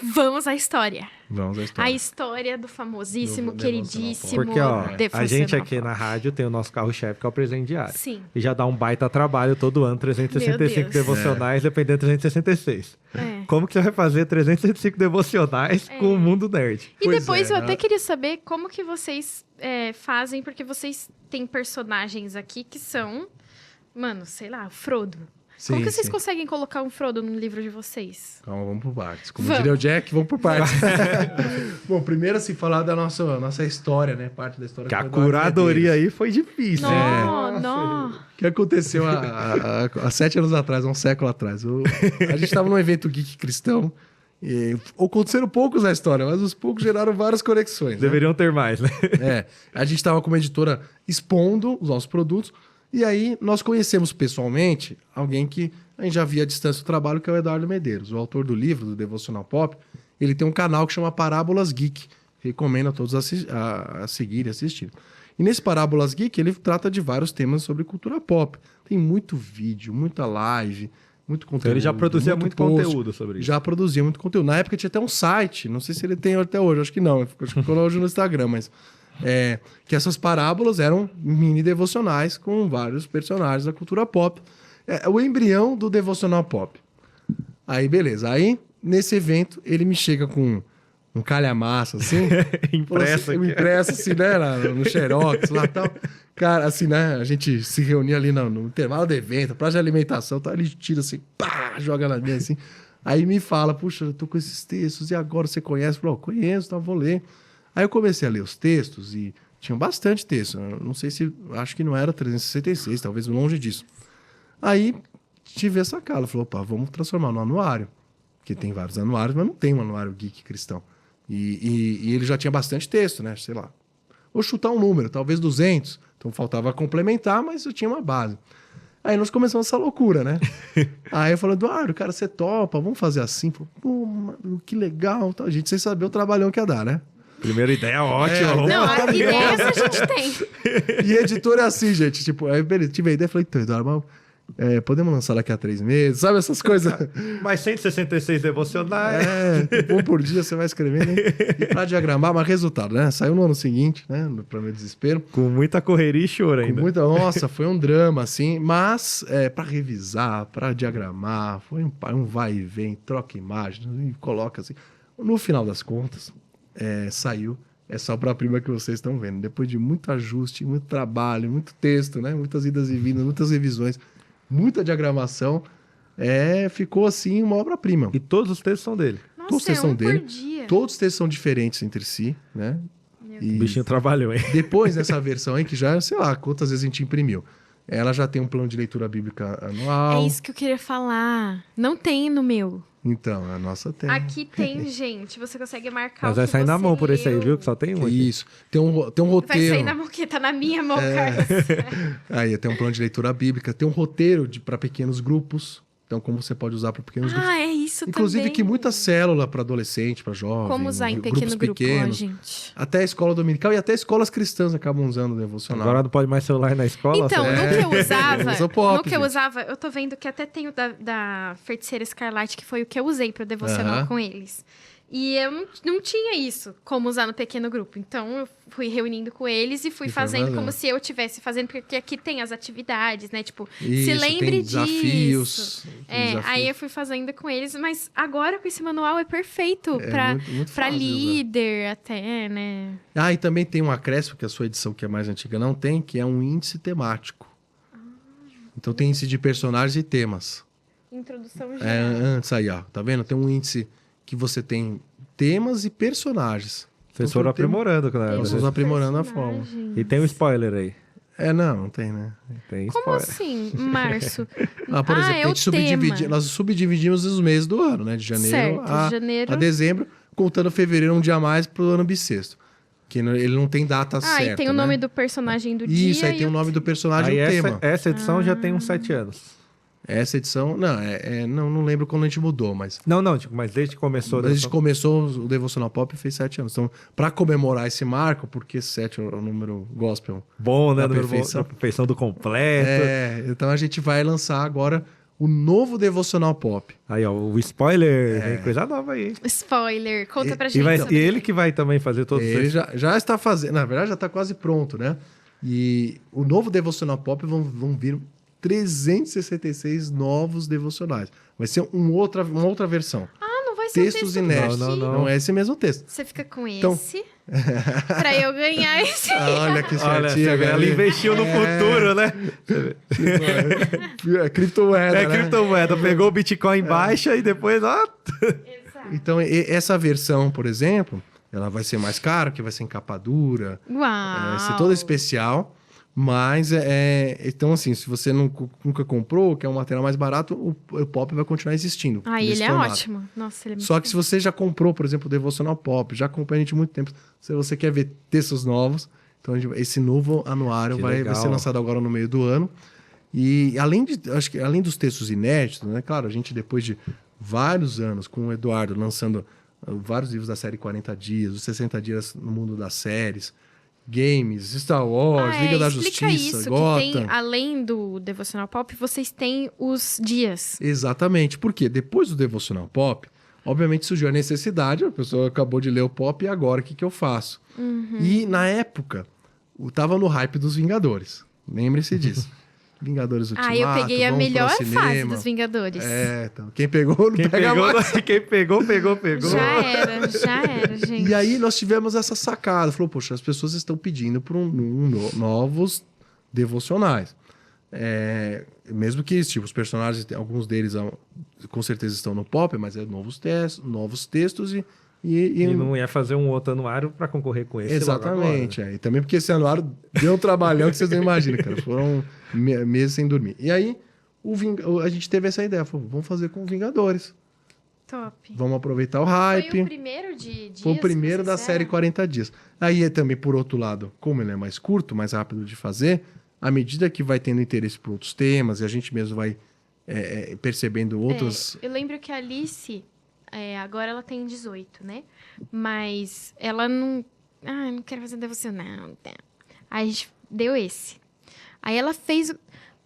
Vamos à história. Vamos à A história. história do famosíssimo, Do queridíssimo Porque, ó, a Devocional gente aqui Pop. na rádio tem o nosso carro-chefe, que é o presente diário. Sim. E já dá um baita trabalho todo ano, 365 Meu Deus. devocionais, dependendo de 366. É. Como que você vai fazer 365 devocionais com o mundo nerd? E Pois depois é, eu né? até queria saber como que vocês fazem, porque vocês têm personagens aqui que são, mano, sei lá, o Frodo. Como Sim, que vocês sim. conseguem colocar um Frodo no livro de vocês? Calma, vamos por partes. Como Vamos. diria o Jack, vamos por partes. Bom, primeiro assim, falar da nossa história, né? Parte da história. Que a foi do Eduardo curadoria Medeiros. aí foi difícil. Não, não. O que aconteceu há 7 anos atrás, há um século atrás? A gente estava num evento geek cristão. E aconteceram poucos na história, mas os poucos geraram várias conexões. Né? Deveriam ter mais, né? A gente estava com uma editora expondo os nossos produtos, e aí nós conhecemos pessoalmente alguém que a gente já via à distância do trabalho, que é o Eduardo Medeiros, o autor do livro, do Devocional Pop. Ele tem um canal que chama Parábolas Geek. Recomendo a todos a seguir e assistir. E nesse Parábolas Geek, ele trata de vários temas sobre cultura pop. Tem muito vídeo, muita live, muito conteúdo. Então ele já produzia muito post. conteúdo sobre isso. Já produzia muito conteúdo. Na época tinha até um site, não sei se ele tem até hoje, acho que não, acho que ficou hoje no Instagram, mas que essas parábolas eram mini devocionais com vários personagens da cultura pop. É o embrião do devocional pop. Aí, beleza. Aí, nesse evento, ele me chega com um calhamaço, assim. Impresso aqui. Impresso, assim, né? No Xerox, lá e tal. Cara, assim, né? A gente se reunia ali no intervalo do evento, praça de alimentação, tá? Ele tira assim, pá, joga na minha, assim. Aí me fala, puxa, eu tô com esses textos, e agora você conhece? Eu falo, conheço, tá, vou ler. Aí eu comecei a ler os textos e tinha bastante texto. Eu não sei se, acho que não era 366, talvez longe disso. Aí tive essa cala, falou, opa, vamos transformar no anuário. Porque tem vários anuários, mas não tem um anuário geek cristão. E ele já tinha bastante texto, né? Sei lá. Vou chutar um número, talvez 200. Então faltava complementar, mas eu tinha uma base. Aí nós começamos essa loucura, né? Aí eu falei, Eduardo, cara, você topa, vamos fazer assim. Falei, pô, mano, que legal. A gente sem saber o trabalhão que ia dar, né? Primeira ideia ótima. vamos Não, lá. a ideia a gente tem. E editor é assim, gente. Tipo, aí beleza, tive a ideia, falei, então, Eduardo, mas, podemos lançar daqui a 3 meses, sabe essas coisas? Mais 166 devocionais. Tipo, um por dia você vai escrevendo, hein? E pra diagramar, mas resultado, né? Saiu no ano seguinte, né? Pra meu desespero. Com muita correria e choro ainda. Com muita, nossa, foi um drama, assim, mas para revisar, para diagramar, foi um vai e vem, troca imagens e coloca assim. No final das contas, saiu essa obra-prima que vocês estão vendo. Depois de muito ajuste, muito trabalho, muito texto, né? Muitas idas e vindas, muitas revisões, muita diagramação, ficou assim uma obra-prima. E todos os textos são dele. Todos Nossa, vocês são um dele. por dia. Todos os textos são diferentes entre si, né? O bichinho trabalhou, hein? Depois dessa versão aí, que já, sei lá, quantas vezes a gente imprimiu. Ela já tem um plano de leitura bíblica anual. É isso que eu queria falar. Não tem no meu. Então, a nossa tem. Aqui tem, gente. Você consegue marcar Mas o vai que sair na você mão por esse aí, leu. viu? Que só tem um aqui. Isso. Tem um Vai roteiro. sair na mão, que tá na minha mão, Carlos. Aí tem um plano de leitura bíblica. Tem um roteiro para pequenos grupos. Então, como você pode usar para pequenos grupos. Ah, é isso Inclusive, também. que muita célula para adolescente, para jovem. Como usar em grupos pequeno grupo, ó, pequenos. gente. Até a escola dominical e até escolas cristãs acabam usando o devocional. Agora não pode mais celular na escola? Então, só- no que eu usava, Usa pop, no que eu gente. usava, eu tô vendo que até tem o da Feiticeira Escarlate, que foi o que eu usei pro devocional Aham. com eles. E eu não tinha isso, como usar no pequeno grupo. Então, eu fui reunindo com eles e fui E foi fazendo fazendo. como se eu estivesse fazendo, porque aqui tem as atividades, né? Tipo, se Isso, lembre tem disso. desafios. Tem desafios. Aí eu fui fazendo com eles, mas agora com esse manual é perfeito pra muito pra fácil de usar. líder até, né? Ah, e também tem um acréscimo que a sua edição, que é mais antiga, não tem, que é um índice temático. Então tem índice de personagens e temas. Introdução É, geral. antes aí, ó. Tá vendo? Tem um índice que você tem temas e personagens. Vocês Então, foram por tema- aprimorando, claro. Nós né? estamos aprimorando a forma. Personagens. E tem um spoiler aí. Não tem, né? Tem Como spoiler. assim, março? Por exemplo, é a o gente tema. nós subdividimos os meses do ano, né? De janeiro Certo, janeiro. a dezembro, contando fevereiro um dia mais pro ano bissexto. Que ele não tem data certa, e tem o né? nome do personagem do dia. Isso, aí tem o nome do personagem e Aí o tema. essa edição já tem uns 7 anos. Essa edição, não lembro quando a gente mudou, mas Não, tipo, mas desde que começou... a gente começou o Devocional Pop fez 7 anos. Então, para comemorar esse marco, porque 7 é o número gospel Bom, né? da Número perfeição. bom, da perfeição do completo. Então a gente vai lançar agora o novo Devocional Pop. Aí, ó, o spoiler, vem coisa nova aí. Spoiler, conta pra E, gente. vai, sobre e ele isso. que vai também fazer todos Ele esses... já está fazendo, na verdade já está quase pronto, né? E o novo Devocional Pop vão vir 366 novos devocionais. Vai ser uma outra versão. Não vai ser Textos um texto inéditos. Não, Não é esse mesmo texto. Você fica com Então- esse pra eu ganhar esse. Olha que Olha, certinho. ela investiu no futuro, né? É criptomoeda, É né? criptomoeda. Pegou o Bitcoin em baixa e depois, ó... Então, essa versão, por exemplo, ela vai ser mais cara, porque vai ser em capa dura, Uau. vai ser toda especial. Mas, então assim, se você nunca comprou, quer um material mais barato, o Pop vai continuar existindo. Ele nesse é formato. ótimo. Nossa, ele é muito Só que se você já comprou, por exemplo, o Devocional Pop, já acompanha a gente há muito tempo, se você quer ver textos novos, então esse novo anuário Que vai legal. ser lançado agora no meio do ano. E acho que além dos textos inéditos, né? Claro, a gente depois de vários anos com o Eduardo lançando vários livros da série 40 Dias, os 60 Dias no mundo das séries, games, Star Wars, Liga da explica Justiça, isso, Gotham. que tem, além do Devocional Pop, vocês têm os dias. Exatamente, porque depois do Devocional Pop, obviamente surgiu a necessidade, a pessoa acabou de ler o Pop e agora o que eu faço? E na época, tava no hype dos Vingadores. Lembre-se disso. Vingadores Ultimato, Eu peguei a vamos melhor pro fase cinema. dos Vingadores. Então, quem pegou não Quem pega pegou, mais. quem pegou. Já era, gente. E aí nós tivemos essa sacada. Falou, poxa, as pessoas estão pedindo por novos devocionais. Mesmo que tipo, os personagens, alguns deles com certeza estão no Pop, mas novos textos E não ia fazer um outro anuário para concorrer com esse. Exatamente. E também porque esse anuário deu um trabalhão que vocês não imaginam, cara. Foram meses sem dormir. E aí a gente teve essa ideia. Falou, vamos fazer com Vingadores. Top. Vamos aproveitar o hype. Foi o primeiro de dias Foi o primeiro que da vocês série fizeram? 40 dias. Aí também, por outro lado, como ele é mais curto, mais rápido de fazer, à medida que vai tendo interesse por outros temas e a gente mesmo vai percebendo outras... Eu lembro que a Alice, agora ela tem 18, né? Mas ela não... eu não quero fazer devocional. Tá. Aí a gente deu esse. Aí ela fez...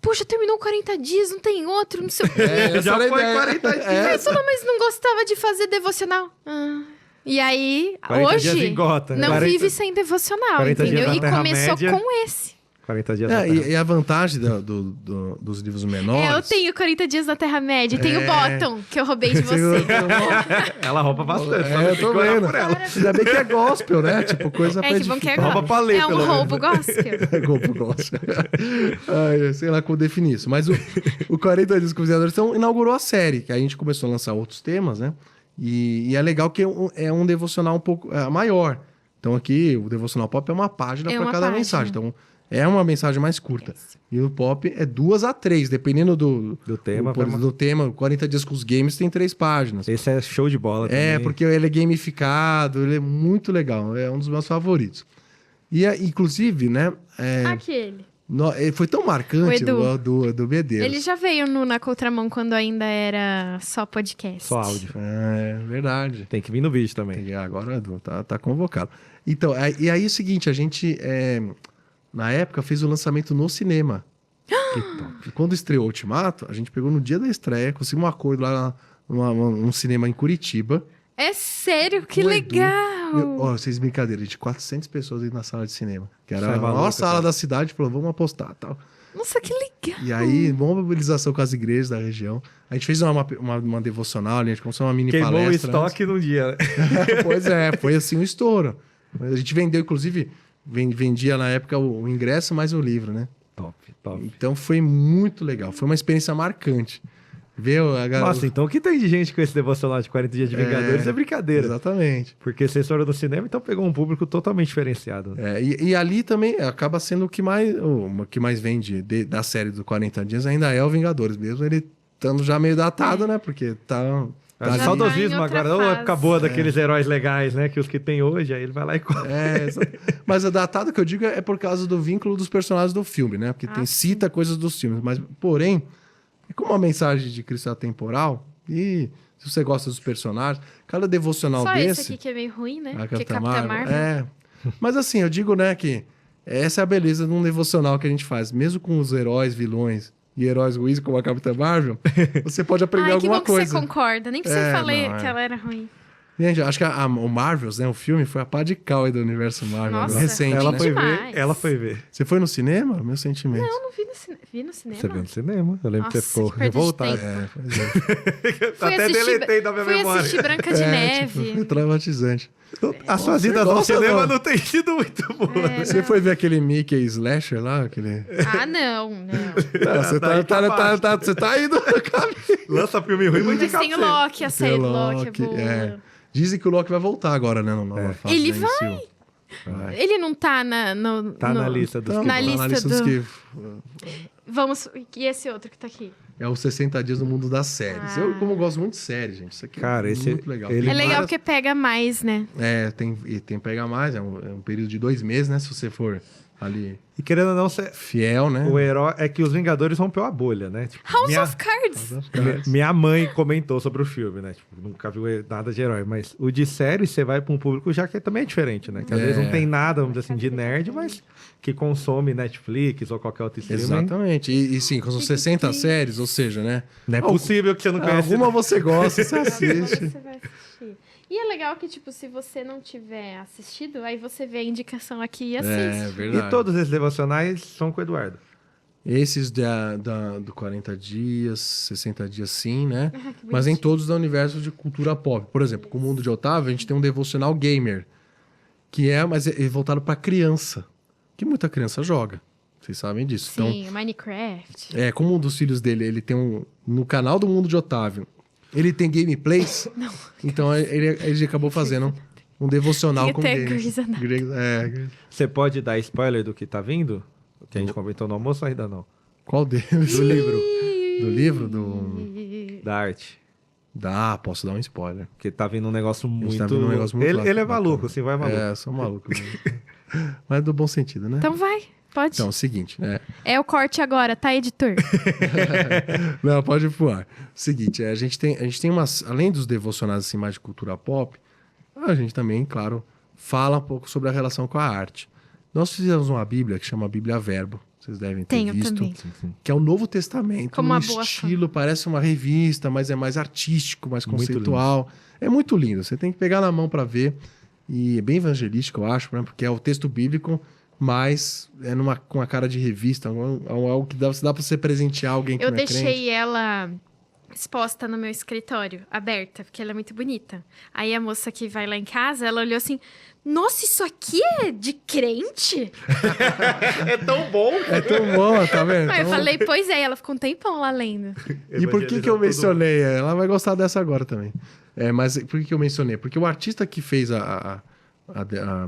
Puxa, terminou 40 dias, não tem outro, não sei o quê. Já era a foi ideia. 40 dias. Aí falou, mas não gostava de fazer devocional. E aí, 40 dias hoje, em Gotham. não 40 vive sem devocional, 40 dias entendeu? na E começou Terra-média. com esse. 40 dias na Terra. E a vantagem dos livros menores... Eu tenho 40 dias na Terra-média, tenho o Bottom, que eu roubei de você. Ela rouba bastante. só Eu tem tô que olhar vendo. por ela. Ainda bem que é gospel, né? Tipo, coisa pra Que bom que é edificar. Rouba pra ler, É um pelo roubo gospel. Golpe gospel. Sei lá como definir isso. Mas o 40 Dias com os Vingadores inaugurou a série, que a gente começou a lançar outros temas, né? E é legal que é um devocional um pouco maior. Então aqui, o Devocional Pop é uma página É para uma cada página. mensagem. Então é uma mensagem mais curta. E o Pop é 2 a 3, dependendo do tema, do tema. 40 Dias com os Games tem 3 páginas. Esse é show de bola também. Porque ele é gamificado, ele é muito legal. É um dos meus favoritos. E, inclusive, né? Aquele. Foi tão marcante O do Medeiros. Ele já veio na Contramão quando ainda era só podcast. Só áudio. É verdade. Tem que vir no vídeo também. E agora, Edu, tá convocado. Então, e aí é o seguinte, a gente, na época, fez o lançamento no cinema. Quando estreou o Ultimato, a gente pegou no dia da estreia, conseguimos um acordo lá num cinema em Curitiba. É sério? Que Com o Edu. legal! Vocês brincadeiras, de 400 pessoas aí na sala de cinema. Que era Sai a maior maluco, sala cara. da cidade, falou, vamos apostar tal. Nossa, que legal! E aí, boa mobilização com as igrejas da região. A gente fez uma devocional, a gente começou uma mini Queimou o palestra. estoque num dia, né? Pois foi assim um estouro. A gente vendeu, inclusive, vendia na época o ingresso mais o livro, né? Top. Então foi muito legal, foi uma experiência marcante. Vê a galera... Nossa, então o que tem de gente com esse devocional de 40 dias de Vingadores é brincadeira. Exatamente. Porque vocês foram no cinema, então pegou um público totalmente diferenciado. E ali também acaba sendo o que mais vende da série do 40 dias ainda é o Vingadores, mesmo ele estando já meio datado, né? Porque tá Tá Já saudosismo tá em outra agora, ou fase. acabou daqueles heróis legais, né? Que os que tem hoje, aí ele vai lá e compra. Mas a datado que eu digo é por causa do vínculo dos personagens do filme, né? Porque cita coisas dos filmes. Mas, porém, é como a mensagem de Cristo é atemporal, e se você gosta dos personagens, cada devocional Só desse... esse aqui que é meio ruim, né? A Porque Capitã Capitã Marvel. Marvel. Mas assim, eu digo, né, que essa é a beleza de um devocional que a gente faz. Mesmo com os heróis, vilões e heróis ruins como a Capitã Marvel, você pode aprender Ai, que alguma bom que coisa. você concorda. Nem precisa falar não, que ela era ruim. Gente, acho que o Marvels, né, o filme, foi a pá de cal aí do universo Marvel. Nossa, recente, Ela né? foi demais. ver, ela foi ver. Você foi no cinema? Meu sentimento. Não, não vi no, vi no cinema. Você viu no cinema? Eu lembro que Nossa, você ficou que perda de revoltado. tempo. Pois é. Fui Até assistir- deletei da minha fui memória. assistir Branca de Neve. Foi traumatizante. As suas Você idas ao gosta, cinema não? não têm sido muito boas. É, Você não. foi ver aquele Mickey Slasher lá? Aquele... Ah, não. Você Daí pra baixo. você tá indo no caminho. Lança filme ruim, mas Mas tem o Loki, a série do Loki é boa. Dizem que o Loki vai voltar agora, né? Na nova fase Ele da MCU. Vai. Ele não tá Tá na lista dos Então, que Na vão. lista lista dos do- que... Vamos... E esse outro que tá aqui? É os 60 dias no mundo das séries. Eu, como gosto muito de série, gente, isso aqui Cara, é esse- muito legal. ele- É legal várias- porque pega mais, né? tem pega mais, é um período de 2 meses, né? Se você for ali E querendo ou não, fiel, né? o herói é que os Vingadores rompeu a bolha, né? Tipo, House of Cards. minha mãe comentou sobre o filme, né? Tipo, nunca viu nada de herói, mas o de série você vai pra um público já que também é diferente, né? Que às vezes não tem nada, vamos dizer assim, de nerd, mas que consome Netflix ou qualquer outro streaming. Exatamente. E sim, com os 60 séries, ou seja, né? Não é possível que você não conheça. Alguma você gosta, você Alguma assiste. você vai assistir. E é legal que, tipo, se você não tiver assistido, aí você vê a indicação aqui e assiste. verdade. E todos esses devocionais são com o Eduardo. Esses do 40 dias, 60 dias sim, né? Ah, que Mas em bonitinho. todos do universo de cultura pop. Por exemplo, com o Mundo de Otávio, a gente tem um devocional gamer, que mas é voltado para criança, que muita criança joga. Vocês sabem disso. Sim, Minecraft. Então, como um dos filhos dele, ele tem no canal do Mundo de Otávio, ele tem gameplays. Então ele acabou fazendo um devocional Tem com até games. Grey's Anatomy. Você pode dar spoiler do que tá vindo? Que a gente comentou no almoço ou ainda não? Qual deles? Do livro, Do livro? da arte. Posso dar um spoiler. Porque tá vindo um negócio muito... tá vindo um negócio muito ele é bacana. maluco, assim, vai maluco. Eu sou maluco. Mas do bom sentido, né? Então vai, pode. Então, é o seguinte, né? É o corte agora, tá, editor? Não, pode voar. Seguinte, a gente tem umas... Além dos devocionais assim, mais de cultura pop, a gente também, claro, fala um pouco sobre a relação com a arte. Nós fizemos uma Bíblia que chama Bíblia Verbo. Vocês devem ter Tenho visto. também. Que é o Novo Testamento. Como no uma boa estilo, parece uma revista, mas é mais artístico, mais Muito conceitual. É muito lindo. Você tem que pegar na mão para ver. E é bem evangelístico, eu acho, né? Porque é o texto bíblico, mas é com a cara de revista. Algo que dá para você presentear alguém que Eu não é crente. deixei ela exposta no meu escritório, aberta, porque ela é muito bonita. Aí a moça que vai lá em casa, ela olhou assim: nossa, isso aqui é de crente? É tão bom! É tão bom, tá vendo? Aí eu Então, falei, pois é, ela ficou um tempão lá lendo. E por que eu mencionei? Ela vai gostar dessa agora também. Mas por que eu mencionei? Porque o artista que fez a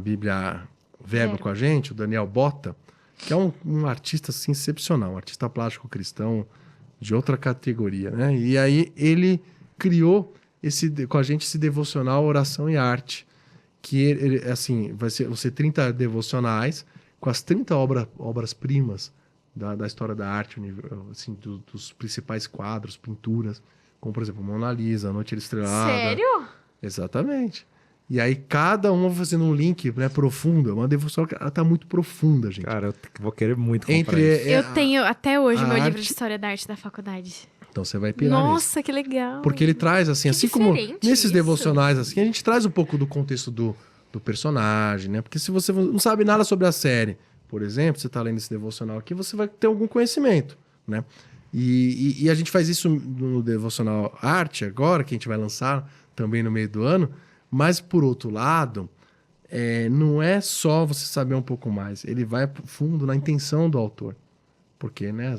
Bíblia Verbo com a gente, o Daniel Bota, que é um artista assim, excepcional, um artista plástico cristão de outra categoria, né? E aí ele criou com a gente esse devocional Oração e Arte, que assim, vão ser 30 devocionais com as 30 obras-primas da história da arte, assim, dos principais quadros, pinturas, como, por exemplo, Mona Lisa, A Noite Estrelada. Sério? Exatamente. E aí, cada uma fazendo um link, né, profundo. É uma devoção que ela tá muito profunda, gente. Cara, eu vou querer muito comprar isso. Eu tenho até hoje o a meu livro arte- de História da Arte da faculdade. Então, você vai pirar nisso. Nossa, que legal. Porque ele traz, assim, Que assim como diferente nesses isso. devocionais, assim, a gente traz um pouco do contexto do personagem, né? Porque se você não sabe nada sobre a série, por exemplo, você tá lendo esse devocional aqui, você vai ter algum conhecimento, né? E a gente faz isso no devocional Arte agora, que a gente vai lançar também no meio do ano, mas, por outro lado, não é só você saber um pouco mais, ele vai fundo na intenção do autor. Porque, né,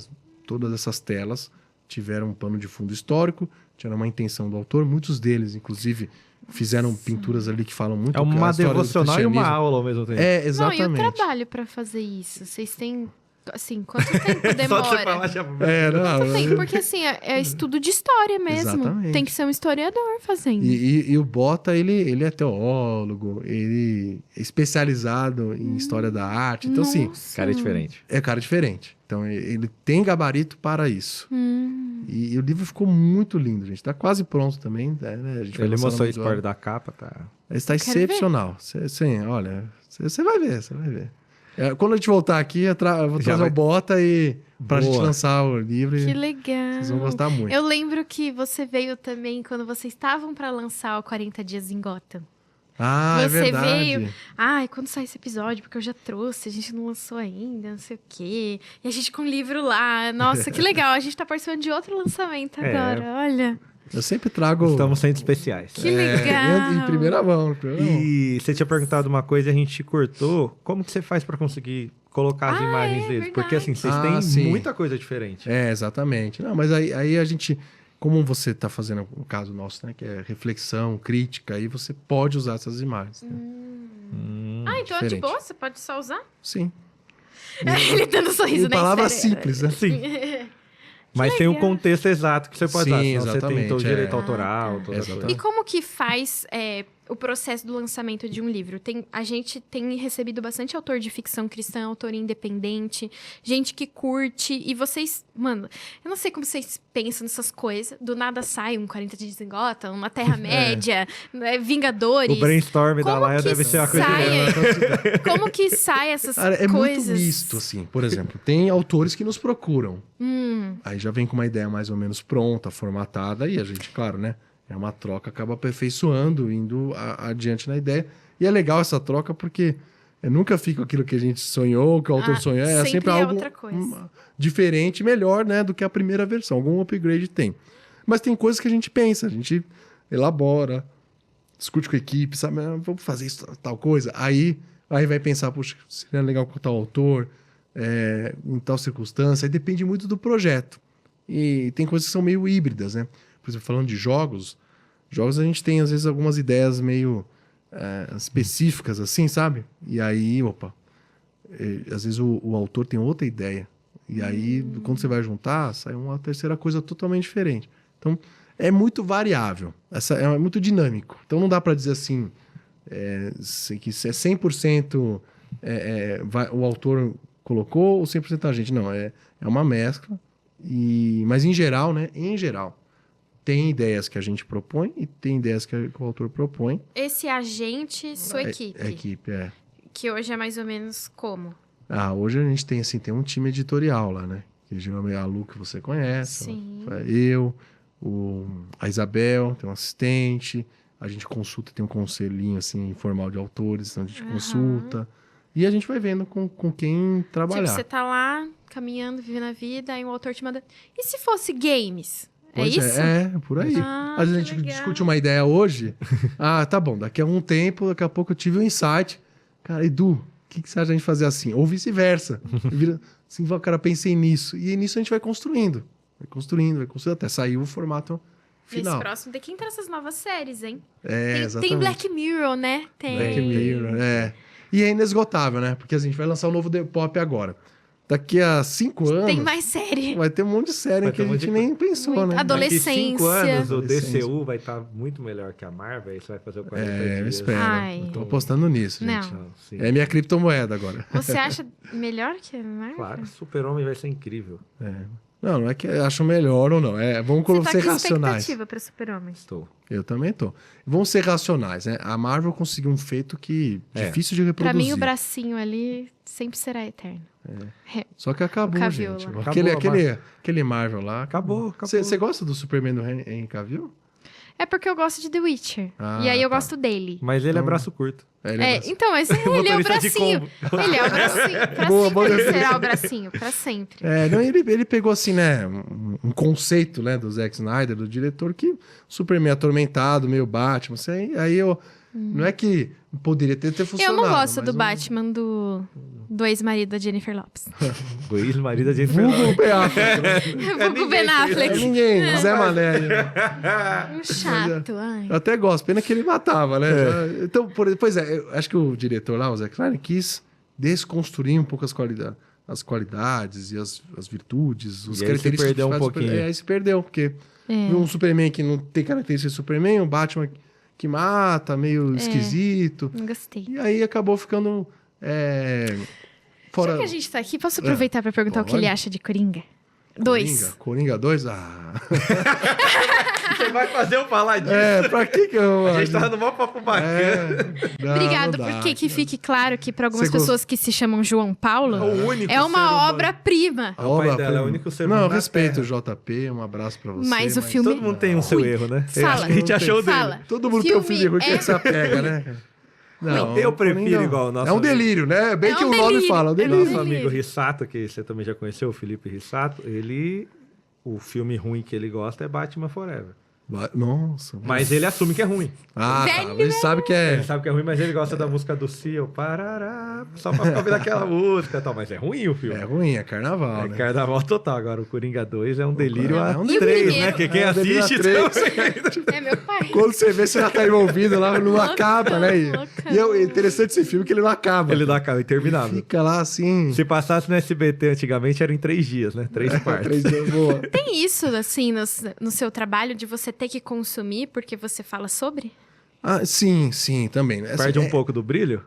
todas essas telas tiveram um pano de fundo histórico, tiveram uma intenção do autor. Muitos deles, inclusive, fizeram pinturas ali que falam muito É uma a história do devocional e uma cristianismo. aula ao mesmo tempo. É, Não, e exatamente. o trabalho pra fazer isso? Vocês têm, assim, quanto tempo Só de você demora? falar já... Não, Tem, porque assim, é estudo de história mesmo. Exatamente. Tem que ser um historiador fazendo. E o Bota, ele é teólogo, ele é especializado em história da arte. Então, assim, Nossa. Cara, é diferente. é cara diferente. Então, ele tem gabarito para isso. Hum. E o livro ficou muito lindo, gente. Tá quase pronto também. Né? A gente vai Ele lançar mostrou no a spoiler da capa, tá? Está Quero ver. excepcional. Olha, você vai ver, você vai ver. Quando a gente voltar aqui, eu vou trazer vai- o Bota e pra Boa. gente lançar o livro. Que E legal. vocês vão gostar muito. Eu lembro que você veio também quando vocês estavam pra lançar o 40 Dias em Gotham. Ah, é Você verdade. veio. Ai, quando sai esse episódio, porque eu já trouxe, a gente não lançou ainda, não sei o quê. E a gente com o livro lá. Nossa, que legal. A gente tá participando de outro lançamento É. agora, olha. Eu sempre trago... Estamos sendo especiais. Que legal. Em primeira mão. E você tinha perguntado uma coisa e a gente cortou. Como que você faz pra conseguir colocar as imagens é deles? verdade. Porque assim, vocês Ah, têm sim. muita coisa diferente. É, exatamente. Não, mas aí a gente... Como você está fazendo o caso nosso, né? Que é reflexão, crítica, aí você pode usar essas imagens. Né? Ah, então é de diferente. boa? Você pode só usar? Sim. Ele dando sorriso, Em né? palavras Sério. simples, né? Sim. Mas tem um contexto exato que você pode Sim, usar. Senão você tem exatamente, todo o direito é. autoral. Toda a Exatamente. coisa. E como que faz o processo do lançamento de um livro? A gente tem recebido bastante autor de ficção cristã, autor independente, gente que curte, e vocês, mano, eu não sei como vocês pensam nessas coisas, do nada sai um 40 Dias em Gotham, uma Terra-média, Vingadores. O brainstorm da Como Laia que deve ser uma coisa... sai? Como que sai essas Cara, é coisas? muito misto, assim. Por exemplo, tem autores que nos procuram. Hum, Aí já vem com uma ideia mais ou menos pronta, formatada, e a gente, claro, né? É uma troca, acaba aperfeiçoando, indo adiante na ideia. E é legal essa troca porque nunca fica aquilo que a gente sonhou, que o autor sonhou. É sempre sempre é algo outra coisa. Diferente, melhor, né? Do que a primeira versão. Algum upgrade tem. Mas tem coisas que a gente pensa, a gente elabora, discute com a equipe, sabe? Vamos fazer isso, tal coisa. Aí vai pensar, puxa, seria legal com tal autor, em tal circunstância. Aí depende muito do projeto. E tem coisas que são meio híbridas, né? Por exemplo, falando de jogos a gente tem, às vezes, algumas ideias meio específicas, assim, sabe? E aí, às vezes o autor tem outra ideia. E aí, quando você vai juntar, sai uma terceira coisa totalmente diferente. Então, é muito variável. É muito dinâmico. Então, não dá para dizer assim, que é 100% o autor colocou ou 100% a gente. Não, é uma mescla. Mas, em geral, né? Em geral, tem ideias que a gente propõe e tem ideias que o autor propõe. Esse agente, sua equipe. A equipe, Que hoje é mais ou menos como? Hoje a gente tem, assim, tem um time editorial lá, né? Que geralmente é a Lu, que você conhece. Sim. Eu, a Isabel, tem um assistente. A gente consulta, tem um conselhinho, assim, informal de autores, então a gente consulta. E a gente vai vendo com quem trabalhar. Tipo, você tá lá, caminhando, vivendo a vida, aí um autor te manda... E se fosse games? Pois isso? por aí. Ah, Às vezes a que gente legal. discute uma ideia hoje. Tá bom, daqui a um tempo, daqui a pouco eu tive um insight. Cara, Edu, o que você acha a gente fazer assim? Ou vice-versa. Vira assim, cara, pensei nisso. E nisso a gente vai construindo. Vai construindo, até sair o formato final. Nesse próximo tem que entrar essas novas séries, hein? Exatamente. Tem Black Mirror, né? Tem. Black Mirror, E é inesgotável, né? Porque a gente vai lançar o novo The Pop agora. Daqui a 5 anos... Tem mais série. Vai ter um monte de série Vai que ter a um monte gente de nem pensou, Muito né? adolescente. Daqui 5 anos, o Adolescência. DCU vai estar muito melhor que a Marvel. Aí você vai fazer o 40 Eu dias. espero. Ai. Eu tô apostando nisso, Não. gente. Não, sim. É minha criptomoeda agora. Você acha melhor que a Marvel? Claro, Super-Homem vai ser incrível. Não é que eu acho melhor ou não. Vamos Você tá ser com racionais. expectativa pra Super-Homem? Estou. Eu também tô. Vamos ser racionais, né? A Marvel conseguiu um feito que difícil de reproduzir. Pra mim, o bracinho ali sempre será eterno. Só que acabou, O Cavill gente. lá. Aquele Marvel lá. Acabou. Você gosta do Superman do Henry Cavill? É porque eu gosto de The Witcher. Ah, e aí eu tá. gosto dele. Mas ele é Então- braço curto. Ele é bracinho. Então, mas ele é o Motorista de bracinho. combo. Ele é o bracinho. Pra Boa, sempre boa ele definição. será o bracinho. Pra sempre. Não, ele pegou assim, né, um conceito, né, do Zack Snyder, do diretor, que Superman atormentado, meio Batman, assim, aí eu... Não é que poderia ter Eu funcionado. não gosto mas do um- Batman do ex-marido da Jennifer Lopes. O ex-marido da gente Vulgo Ben Affleck, né? Vulgo Ben É Affleck. ninguém, Zé Mané. Um chato. Ai. Eu até gosto, pena que ele matava, né? Então, pois é, eu acho que o diretor lá, o Zack Snyder, quis desconstruir um pouco as qualidades e as virtudes, os E aí se características. perdeu que um faz o pouquinho. Superman. Aí se perdeu, porque viu um Superman que não tem características de Superman, um Batman que mata, meio esquisito. Não gostei. E aí acabou ficando fora... Já que a gente tá aqui, posso aproveitar pra perguntar o que ele acha de Coringa? 2. Coringa 2? Você vai fazer eu falar disso? Pra que eu... A gente tava no maior papo bacana. Obrigado, porque que fique claro que para algumas Você pessoas que se chamam João Paulo, O único é ser uma humano. obra-prima. O pai dela é o único ser humano Não, eu na respeito Terra. o JP, um abraço pra você. Mas o filme- Todo mundo tem um seu erro, né? Fala. Acho que a gente achou o dele. Fala. Todo mundo O tem um filme filho ruim que é- se apega, né? Não, Eu prefiro Coringa- igual o nosso É um amigo. delírio, né? Bem É que um o nome delírio. fala, é um É um delírio. Nosso delírio. amigo Rissato, que você também já conheceu, o Felipe Rissato, o filme ruim que ele gosta é Batman Forever. Nossa. Mas ele assume que é ruim. Ah, tá. Velho, Ele sabe que Ele é... sabe que é ruim, mas ele gosta da música do Cio, parará, só pra ficar ouvindo aquela música e tal. Mas é ruim o filme. É ruim, é carnaval, É né? carnaval total. Agora, o Coringa 2 é um delírio a É um delírio. 3, E o né? primeiro? Que quem É um delírio a assiste... três. então- É meu pai. Quando você vê, você já tá envolvido lá, não Loucão, acaba, né? loucão. E é interessante esse filme que ele não acaba. Ele dá cara interminável. Fica lá assim... Se passasse no SBT antigamente, era em 3 dias, né? 3 partes. 3 dias, boa. Tem isso, assim, no seu trabalho, de você ter que consumir porque você fala sobre? Ah, sim, também. Assim, Perde um pouco do brilho?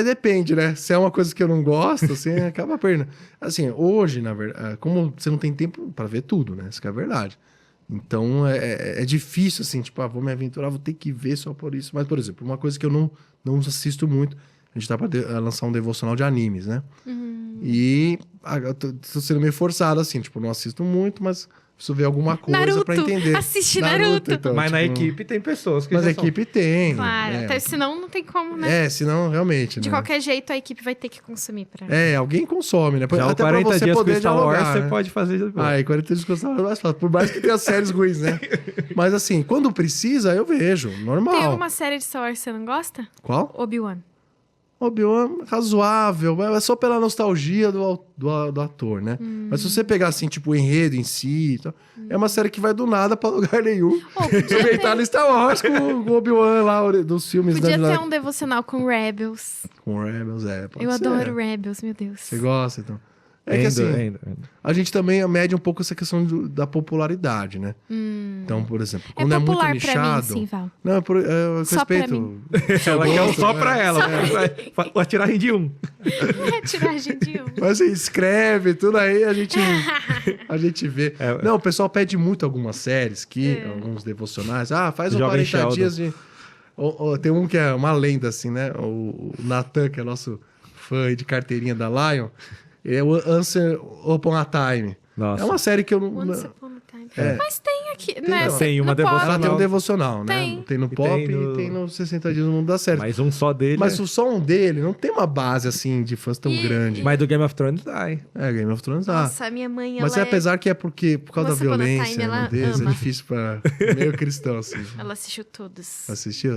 Depende, né? Se é uma coisa que eu não gosto, assim, acaba perdendo. Assim, hoje, na verdade, como você não tem tempo pra ver tudo, né? Isso que é a verdade. Então, é difícil, assim, tipo, vou me aventurar, vou ter que ver só por isso. Mas, por exemplo, uma coisa que eu não assisto muito, a gente tá pra lançar um devocional de animes, né? E eu tô sendo meio forçado, assim, tipo, não assisto muito, mas preciso ver alguma coisa Naruto, pra entender. assiste Naruto. Então, Mas na tipo, equipe tem pessoas que Mas já a são. equipe tem. Claro, né? até senão não tem como, né? Senão, realmente, De né? qualquer jeito, a equipe vai ter que consumir pra... Alguém consome, né? Já o Até pra 40 você dias com poder Star Wars, dialogar, você né? pode fazer de boa. 40 dias com Star Wars é mais fácil. Por mais que tenha séries ruins, né? Mas assim, quando precisa, eu vejo. Normal. Tem alguma série de Star Wars que você não gosta? Qual? Obi-Wan. Obi-Wan, razoável. É só pela nostalgia do ator, né? Mas se você pegar, assim, tipo, o enredo em si... Então, é uma série que vai do nada pra lugar nenhum. Aproveitar no Star Wars com o Obi-Wan lá, dos filmes. Podia né? ter um devocional com Rebels. Com Rebels, pode Eu ser. adoro Rebels, meu Deus. Você gosta, então? É que Ainda, assim... ainda. A gente também mede um pouco essa questão da popularidade, né? Então, por exemplo, É quando é, muito popular pra nichado... mim, sim, Val. Não, eu Só pra respeito. mim. Ela quer um só né? pra ela. Vou atirar em de um. Tiragem de um. Mas assim, escreve, tudo aí a gente vê. É. Não, o pessoal pede muito algumas séries, alguns devocionais. Faz um Joga em 40 Sheldon. dias de... tem um que é uma lenda, assim, né? O Nathan, que é nosso fã aí de carteirinha da Lion. É o Answer Upon a Time. Nossa. É uma série que eu não... Once Upon a Time. É. Mas tem aqui, né? Tem uma No pop. devocional. Ela tem um devocional, né? Tem. Tem no E Pop tem no- e tem no 60 Dias no Mundo da Série. Mas um só dele. Mas o som dele não tem uma base, assim, de fãs tão E- grande. Mas do Game of Thrones dá, hein? Game of Thrones dá. Nossa, a minha mãe, Mas ela apesar que é porque, por causa Once da Upon a violência, Time, ela nudez, é ama. difícil pra meio cristão, assim. Ela assistiu todos. Assistiu?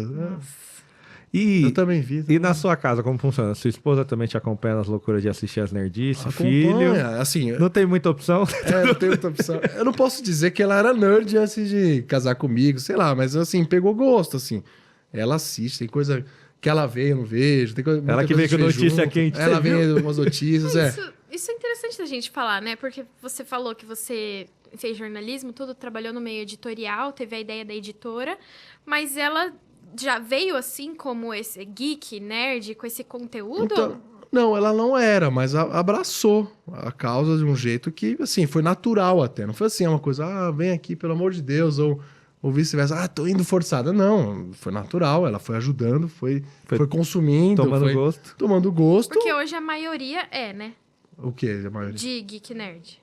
E, Eu também vi. e na sua casa, como funciona? Sua esposa também te acompanha nas loucuras de assistir as nerdices? Filho? Acompanha. Assim, Não tem muita opção? não tem outra opção. Eu não posso dizer que ela era nerd antes de casar comigo, sei lá, mas assim, pegou gosto, assim. Ela assiste, tem coisa que ela vê, eu não vejo. Tem coisa, muita Ela que coisa vem com a gente vê notícia junto. quente, Ela você vem viu? com umas notícias, Isso é interessante da gente falar, né? Porque você falou que você fez jornalismo, tudo, trabalhou no meio editorial, teve a ideia da editora, mas ela já veio assim como esse geek, nerd, com esse conteúdo? Então, não, ela não era, mas abraçou a causa de um jeito que, assim, foi natural até. Não foi assim, uma coisa, vem aqui, pelo amor de Deus, ou vice-versa, tô indo forçada. Não, foi natural, ela foi ajudando, foi consumindo. Tomando foi gosto. Tomando gosto. Porque hoje a maioria é, né? O quê, a maioria? De geek nerd.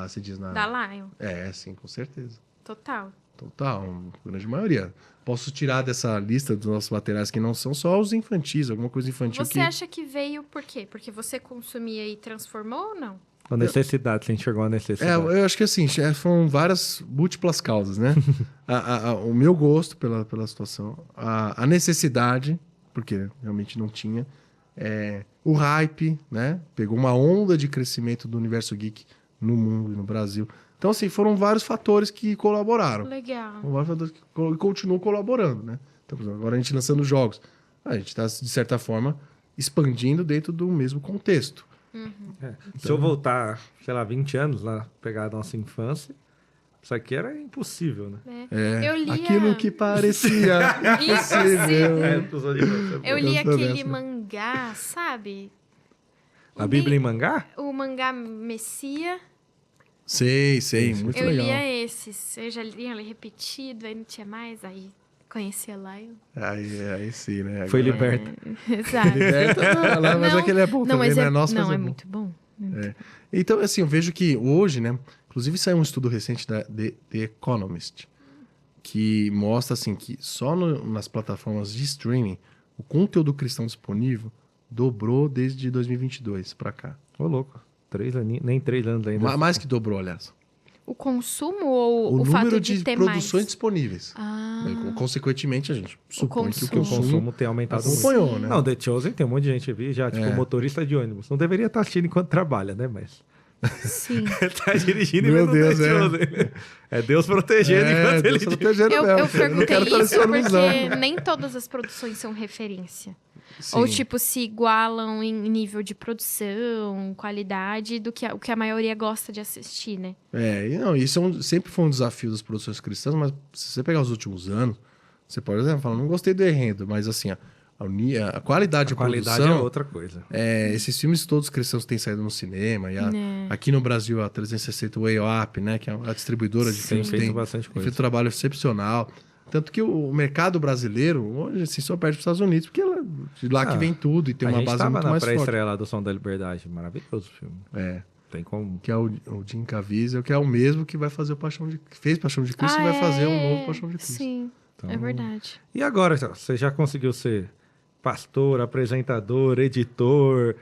Você diz na... Da Lion. Sim, com certeza. Total. Total, grande maioria. Posso tirar dessa lista dos nossos materiais que não são só os infantis, alguma coisa infantil Você acha que veio por quê? Porque você consumia e transformou ou não? A necessidade, você enxergou a necessidade. Eu acho que assim, foram várias múltiplas causas, né? O meu gosto pela situação, a necessidade, porque realmente não tinha, o hype, né? Pegou uma onda de crescimento do universo geek no mundo e no Brasil. Então, assim, foram vários fatores que colaboraram. Legal. Foram vários fatores que continuam colaborando, né? Então, por exemplo, agora a gente lançando jogos. A gente está, de certa forma, expandindo dentro do mesmo contexto. Se eu voltar, sei lá, 20 anos lá, pegar a nossa infância, isso aqui era impossível, né? Eu lia... Aquilo que parecia impossível. Eu li Gostou aquele dessa, né? mangá, sabe? A Bíblia em mangá? O mangá Messia. Sei, muito Eu legal. lia esses. Eu já lia ele repetido, aí não tinha mais, aí conhecia lá. Aí sim, né? Foi Agora- liberta. Exato. Liberta, mas Não, aquele é bom não, também, mas né? Nossa, não, mas é bom. muito bom. Então, assim, eu vejo que hoje, né? Inclusive, saiu um estudo recente da The Economist, que mostra, assim, que só nas plataformas de streaming, o conteúdo cristão disponível dobrou desde 2022 para cá. Ô, louco. 3 aninhos, nem 3 anos ainda. Mais que dobrou, aliás. O consumo ou O o fato número de de ter produções mais? disponíveis. Consequentemente, a gente supõe que o O consumo. consumo tem aumentado muito. acompanhou, né? Não, The Chosen tem um monte de gente vi já, tipo, motorista de ônibus. Não deveria estar assistindo enquanto trabalha, né? Mas Sim. tá dirigindo e Meu vendo Deus, The Chosen. É Deus protegendo enquanto ele Deus dirige. protegendo Eu mesmo. Não perguntei quero estar isso nessa ilusão. porque nem todas as produções são referência. Sim. Ou, tipo, se igualam em nível de produção, qualidade, do que o que a maioria gosta de assistir, né? Isso sempre foi um desafio das produções cristãs, mas se você pegar os últimos anos, você pode, por exemplo, falar, não gostei do enredo, mas assim, a qualidade de Qualidade produção, é outra coisa. esses filmes todos cristãos têm saído no cinema, e aqui no Brasil a 360 Way Up, né, que é a distribuidora de Tem filmes, feito tem bastante coisa. feito um trabalho excepcional. Tanto que o mercado brasileiro, hoje, assim, só perde para os Estados Unidos, porque de lá que vem tudo e tem A uma gente base tava muito na mais forte. pré-estreia lá do Som da Liberdade. Maravilhoso o filme. Tem como... Que é o Jim Caviezel, que é o mesmo que vai fazer que fez Paixão de Cristo e vai fazer um novo Paixão de Cristo. Sim, Então, é verdade. E agora, você já conseguiu ser pastor, apresentador, editor,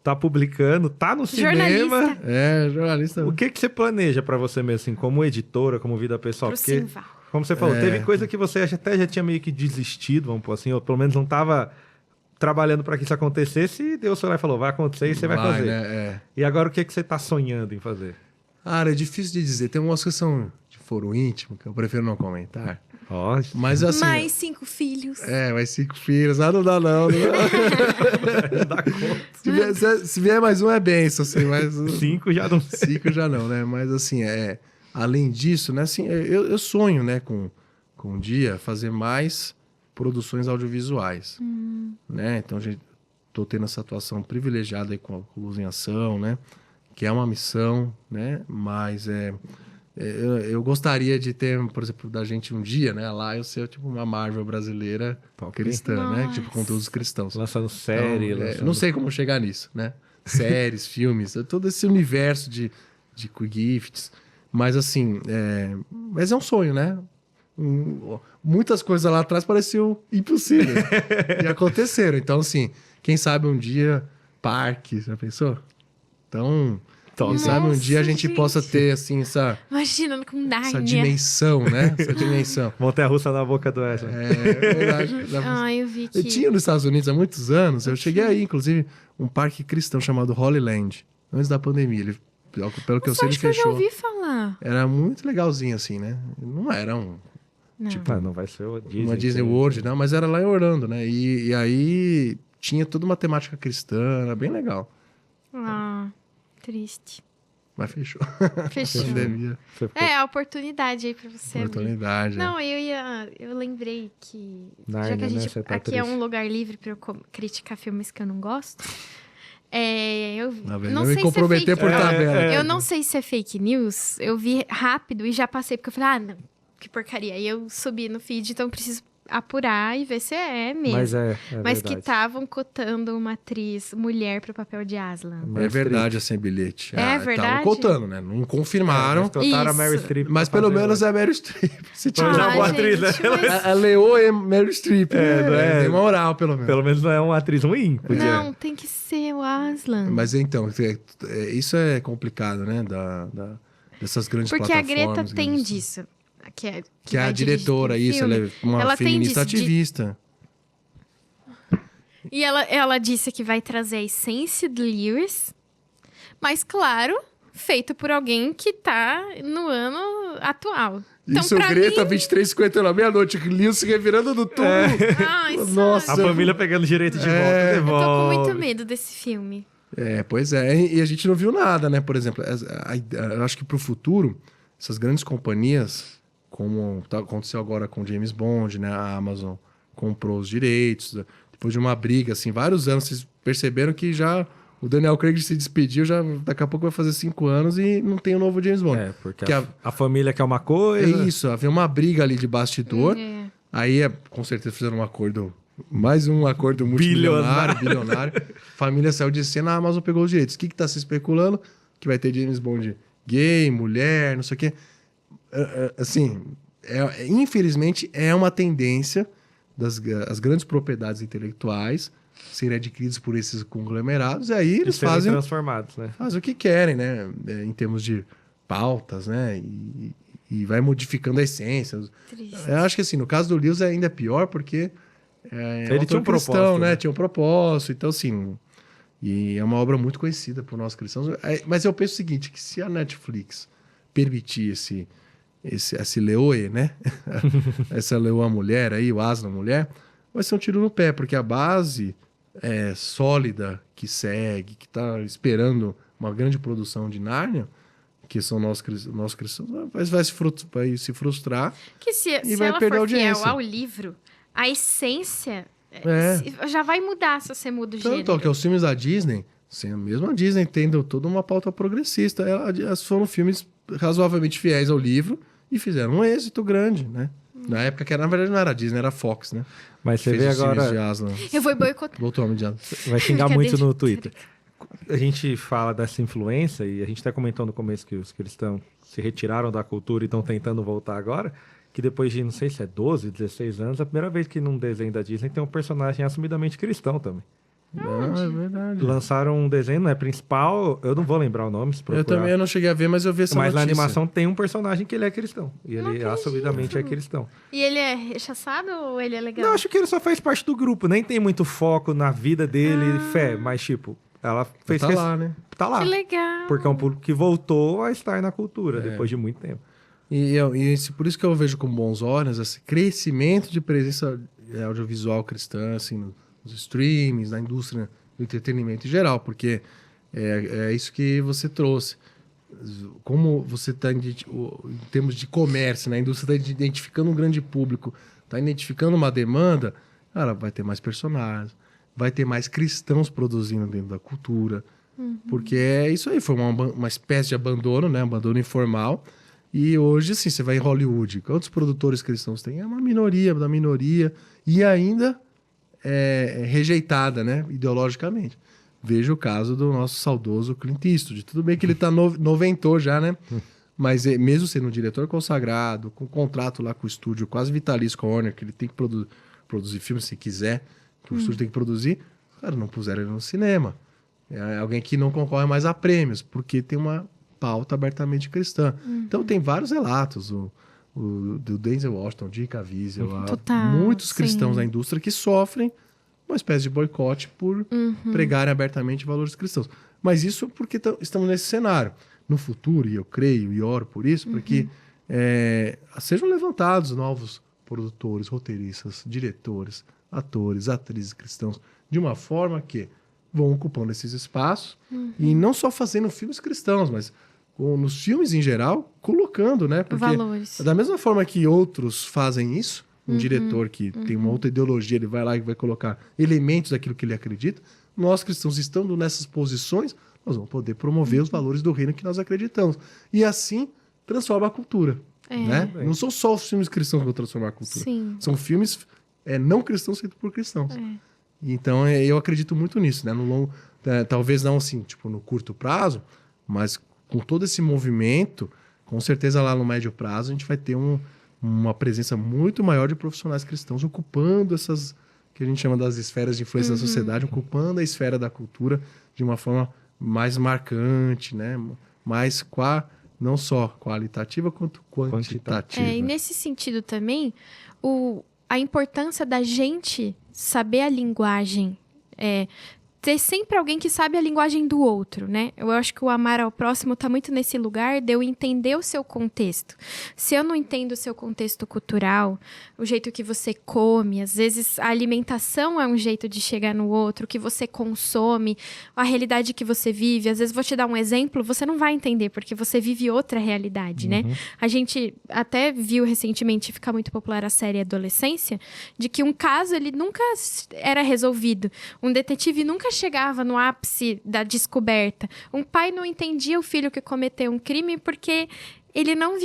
tá publicando, tá no cinema. Jornalista. Jornalista. O que você planeja pra você mesmo, assim, como editora, como vida pessoal? Pro Porque, Simval. como você falou, teve coisa que você até já tinha meio que desistido, vamos pôr assim, ou pelo menos não tava trabalhando pra que isso acontecesse, e Deus foi lá e falou, vai acontecer e você vai fazer. Né? E agora o que você tá sonhando em fazer? É difícil de dizer. Tem umas que são de foro íntimo, que eu prefiro não comentar. Ó, Mas assim... Mais 5 filhos. mais 5 filhos. Não dá não. não dá conta. Se vier mais um é benção, assim, mas... 5 já não... 5 já não, né? Mas assim, além disso, né? Assim, eu sonho, né? Com um dia fazer mais produções audiovisuais, né? Então, estou tendo essa atuação privilegiada aí com a Luz em Ação, né? Que é uma missão, né? Mas eu gostaria de ter, por exemplo, da gente um dia, né? Lá eu ser tipo uma Marvel brasileira cristã, né? Tipo, conteúdos cristãos. Lançando série, Então, lançando... não sei como chegar nisso, né? Séries, filmes, todo esse universo de gifts. Mas assim, mas é um sonho, né? Muitas coisas lá atrás pareciam impossíveis e aconteceram. Então, assim, quem sabe um dia parque, já pensou? Então, quem sabe um dia a gente possa ter, assim, essa dimensão, né? Essa dimensão. Montanha-russa na boca do Wesley. Verdade. Eu vi que... Eu tinha nos Estados Unidos há muitos anos. Eu cheguei aí, inclusive, um parque cristão chamado Holy Land, antes da pandemia. Ele, pelo que eu sei, ele acho que eu já fechou. ouvi falar. Era muito legalzinho, assim, né? Não era Não. Tipo, não vai ser o Disney. uma Disney World, não, mas era lá em Orlando, né? E aí tinha toda uma temática cristã, era bem legal. Triste. Mas fechou. Fechou. Pandemia. Você ficou... A oportunidade aí pra você abrir. Oportunidade. Não, eu lembrei que... Nárnia, já que a né? gente... Você tá aqui é triste. um lugar livre pra eu criticar filmes que eu não gosto. Eu Tá vendo? não Eu sei me comprometer se é por fake... tabela. Eu não sei se é fake news. Eu vi rápido e já passei, porque eu falei, não, que porcaria. Aí eu subi no feed, então eu preciso apurar e ver se é mesmo. Mas é Mas verdade. que estavam cotando uma atriz mulher pro papel de Aslan. É verdade, sem bilhete. É verdade? Estavam contando, né? Não confirmaram. Mas cotaram a Isso. Meryl Streep. Mas pra pelo fazer menos hoje. é a Meryl Streep. Se Pelo tiver menos é uma boa atriz, né? mas- a Leo é Meryl Streep. não é? Tem moral, pelo menos. Pelo menos não é uma atriz ruim. Podia. Não, tem que ser o Aslan. Mas então, isso é complicado, né? Dessas grandes Porque a plataformas. Greta tem grandes- disso. Que é Que é vai a dirigir diretora, o isso. filme. Ela é uma Ela tem feminista disso de- ativista. E ela disse que vai trazer a essência do Lewis, mas, claro, feito por alguém que tá no ano atual. Então, Isso, o pra Greta, mim... 23h59, meia-noite. Lil se revirando do túmulo. Ai, Nossa. A família pegando direito de É. volta, eu tô com devolve. muito medo desse filme. Pois é. E a gente não viu nada, né? Por exemplo, eu acho que pro futuro, essas grandes companhias, como aconteceu agora com James Bond, né? A Amazon comprou os direitos. Depois de uma briga, assim, vários anos, vocês perceberam que já o Daniel Craig se despediu, já daqui a pouco vai fazer 5 anos e não tem o novo James Bond. É, porque Que a família quer uma É coisa. isso, havia uma briga ali de bastidor. É. Aí, com certeza, fizeram um acordo, mais um acordo multimilionário, bilionário. Família saiu de cena, a Amazon pegou os direitos. O que tá se especulando? Que vai ter James Bond gay, mulher, não sei o quê. Assim, infelizmente, é uma tendência as grandes propriedades intelectuais serem adquiridas por esses conglomerados, e aí E eles serem fazem transformados, né? o que querem, né? Em termos de pautas, né? E vai modificando a essência. Triste. Eu acho que assim, no caso do Lewis ainda é pior, porque Ele tinha um propósito, né? né? Tinha um propósito, então assim... E é uma obra muito conhecida por nós cristãos. Mas eu penso o seguinte, que se a Netflix permitir esse Leoe, né? Essa Leoa mulher aí, o Aslan mulher, vai ser um tiro no pé, porque a base sólida que segue, que está esperando uma grande produção de Nárnia, que são nós cristãos, vai se frustrar. Que se vai ela perder a for fiel audiência. ao livro, a essência É. já vai mudar se você muda o Tanto gênero. que os filmes da Disney, mesmo a Disney tendo toda uma pauta progressista, elas foram filmes razoavelmente fiéis ao livro e fizeram um êxito grande, né? Na época que na verdade não era a Disney, era a Fox, né? Mas você Fez vê os filmes de agora, Aslan. Eu vou boicotar. Voltou o Homem de Aslan. vai xingar muito Brincadeira. no Twitter. A gente fala dessa influência e a gente até comentou no começo que os cristãos se retiraram da cultura e estão tentando voltar agora, que depois de, não sei se é 12, 16 anos, é a primeira vez que num desenho da Disney tem um personagem assumidamente cristão também. Não, é verdade. Lançaram um desenho, não é principal, eu não vou lembrar o nome, se procurar. Eu também não cheguei a ver, mas eu vi essa Mas na notícia. animação tem um personagem que ele é cristão. E ele acredito. assumidamente é cristão. E ele é rechaçado ou ele é legal? Não, acho que ele só faz parte do grupo. Nem tem muito foco na vida dele, fé. Mas, tipo, ela fez... Tá lá, né? Tá lá. Que legal. Porque é um público que voltou a estar na cultura depois de muito tempo. Por isso que eu vejo com bons olhos esse crescimento de presença audiovisual cristã, assim, nos streamings, na indústria do entretenimento em geral, porque é isso que você trouxe. Como você está, em termos de comércio, né? A indústria está identificando um grande público, está identificando uma demanda, cara, vai ter mais personagens, vai ter mais cristãos produzindo dentro da cultura, porque é isso aí, foi uma espécie de abandono, né? Abandono informal. E hoje, assim, você vai em Hollywood, quantos produtores cristãos tem? É uma minoria da minoria e ainda rejeitada, né? Ideologicamente. Veja o caso do nosso saudoso Clint Eastwood. Tudo bem que ele tá noventou já, né? Mas mesmo sendo um diretor consagrado, com contrato lá com o estúdio quase vitalício com a Warner, que ele tem que produzir filmes se quiser, que o estúdio tem que produzir, cara, não puseram ele no cinema. É alguém que não concorre mais a prêmios, porque tem uma pauta abertamente cristã. Então tem vários relatos, do Denzel Washington, de Caviezel, Total, muitos sim. cristãos da indústria que sofrem uma espécie de boicote por pregarem abertamente valores cristãos. Mas isso porque estamos nesse cenário. No futuro, e eu creio e oro por isso, para que sejam levantados novos produtores, roteiristas, diretores, atores, atrizes cristãos, de uma forma que vão ocupando esses espaços e não só fazendo filmes cristãos, mas nos filmes em geral, colocando, né? Porque Valores. da mesma forma que outros fazem isso, um diretor que tem uma outra ideologia, ele vai lá e vai colocar elementos daquilo que ele acredita, nós cristãos estando nessas posições, nós vamos poder promover os valores do reino que nós acreditamos. E assim, transforma a cultura. né? Não são só os filmes cristãos que vão transformar a cultura. Sim. São filmes não cristãos feitos por cristãos. Então, eu acredito muito nisso, né? No longo, talvez não assim, tipo, no curto prazo, mas com todo esse movimento, com certeza lá no médio prazo, a gente vai ter uma presença muito maior de profissionais cristãos ocupando essas, que a gente chama das esferas de influência da sociedade, ocupando a esfera da cultura de uma forma mais marcante, né? Mais não só qualitativa, quanto quantitativa. E nesse sentido também, a importância da gente saber a linguagem, ter sempre alguém que sabe a linguagem do outro, né? Eu acho que o amar ao próximo está muito nesse lugar de eu entender o seu contexto. Se eu não entendo o seu contexto cultural, o jeito que você come, às vezes a alimentação é um jeito de chegar no outro, o que você consome, a realidade que você vive. Às vezes vou te dar um exemplo, você não vai entender, porque você vive outra realidade, né? A gente até viu recentemente ficar muito popular a série Adolescência, de que um caso ele nunca era resolvido. Um detetive nunca chegava no ápice da descoberta. Um pai não entendia o filho que cometeu um crime porque ele não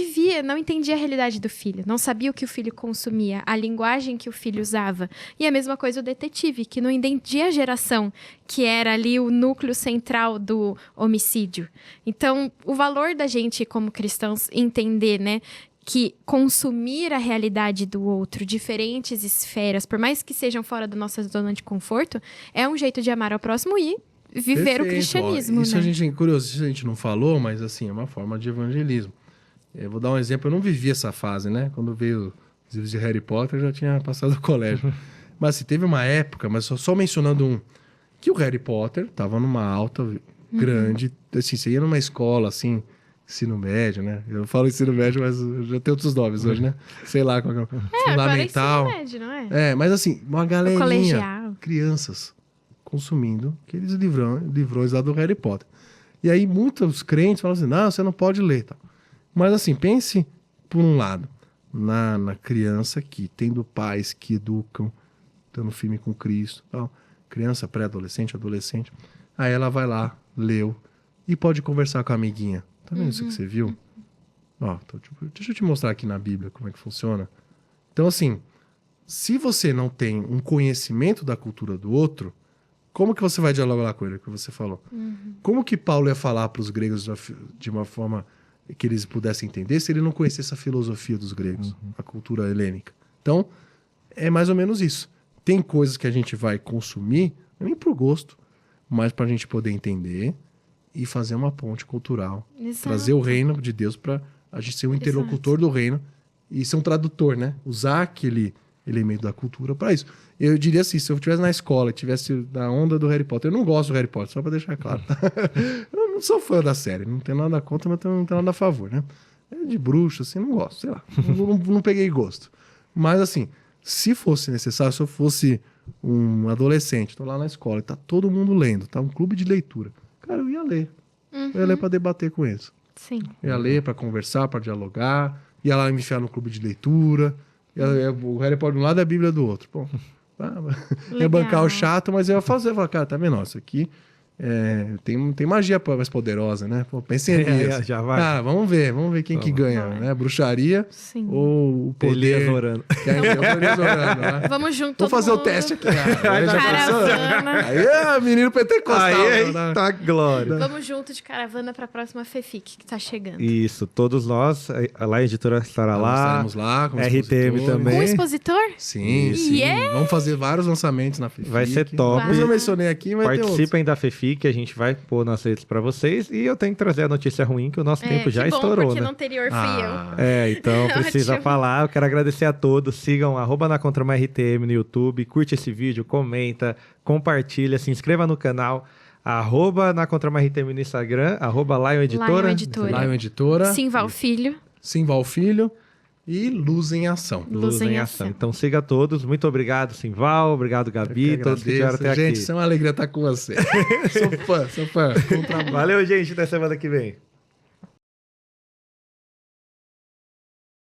entendia a realidade do filho, não sabia o que o filho consumia, a linguagem que o filho usava. E a mesma coisa o detetive, que não entendia a geração, que era ali o núcleo central do homicídio. Então, o valor da gente, como cristãos, entender, né, que consumir a realidade do outro, diferentes esferas, por mais que sejam fora da nossa zona de conforto, é um jeito de amar ao próximo e viver o cristianismo. Isso né? a gente é curioso, isso a gente não falou, mas assim, é uma forma de evangelismo. Eu vou dar um exemplo, eu não vivi essa fase, né? Quando veio os livros de Harry Potter, eu já tinha passado o colégio. Mas assim, teve uma época, mas só mencionando que o Harry Potter estava numa alta grande, assim, você ia numa escola, assim, ensino médio, né? Eu falo ensino médio, mas já tem outros nomes hoje, né? Sei lá qual é o fundamental. Agora é ensino médio, não é? Mas assim, uma galerinha, colegial. crianças consumindo aqueles livrões lá do Harry Potter. E aí muitos crentes falam assim, não, você não pode ler, tá? Mas assim, pense por um lado, na criança que tendo pais que educam, estando firme com Cristo, tal. Criança, pré-adolescente, adolescente. Aí ela vai lá, leu, e pode conversar com a amiguinha. Tá vendo isso que você viu? Ó, deixa eu te mostrar aqui na Bíblia como é que funciona. Então, assim, se você não tem um conhecimento da cultura do outro, como que você vai dialogar com ele, que você falou? Como que Paulo ia falar para os gregos de uma forma que eles pudessem entender se ele não conhecesse a filosofia dos gregos, a cultura helênica? Então, é mais ou menos isso. Tem coisas que a gente vai consumir, nem por gosto, mas para a gente poder entender e fazer uma ponte cultural. Exato. Trazer o reino de Deus para a gente ser um interlocutor do reino e ser um tradutor, né? Usar aquele elemento da cultura para isso. Eu diria assim, se eu estivesse na escola, estivesse na onda do Harry Potter, eu não gosto do Harry Potter, só para deixar claro. Eu não sou fã da série, não tenho nada contra, mas não tenho nada a favor, né? De bruxo, assim, não gosto, sei lá. não peguei gosto. Mas assim, se fosse necessário, se eu fosse um adolescente, tô lá na escola e tá todo mundo lendo, tá um clube de leitura. Cara, eu ia ler. Eu ia ler para debater com eles. Sim. Eu ia ler para conversar, para dialogar. Ia lá me enfiar no clube de leitura. O Harry Potter de um lado e a Bíblia do outro. Pô, ia bancar o chato, mas eu ia fazer. Eu ia falar, cara, tá vendo? Isso aqui tem magia mais poderosa, né? Pô, pensem nisso. Já vai. Cara, vamos ver quem que ganha, né? Bruxaria Sim. ou o poder... Elias orando. Elias orando, né? Vamos junto. Vamos fazer o teste aqui. Aí já Caravana. Aí, menino pentecostal. Aí, né? tá glória. Vamos junto de caravana para a próxima FEFIC, que tá chegando. Isso, todos nós, lá a editora estará lá. Estaremos lá com RTM expositores. também. Um expositor? Sim, sim. Yeah. Vamos fazer vários lançamentos na FEFIC. Vai ser top. Alguns eu mencionei aqui, mas tem outros. Participem da FEFIC, a gente vai pôr nas redes pra vocês. E eu tenho que trazer a notícia ruim, que o nosso tempo já que bom, estourou, porque né? no anterior fui eu. Então precisa Ótimo. falar. Eu quero agradecer a todos. Sigam @nacontramaRTM no YouTube. Curte esse vídeo, comenta, compartilha, se inscreva no canal. @nacontramaRTM no Instagram, @Lion Editora. Lion Editora. Lion Editora. Simval Filho. Simval Filho. E Luz em Ação. Luz em Ação. Então siga todos. Muito obrigado, Simval. Obrigado, Gabi. Todos que vieram até aqui. Gente, isso é uma alegria estar com você. Sou fã. Bom trabalho. Valeu, gente. Até semana que vem.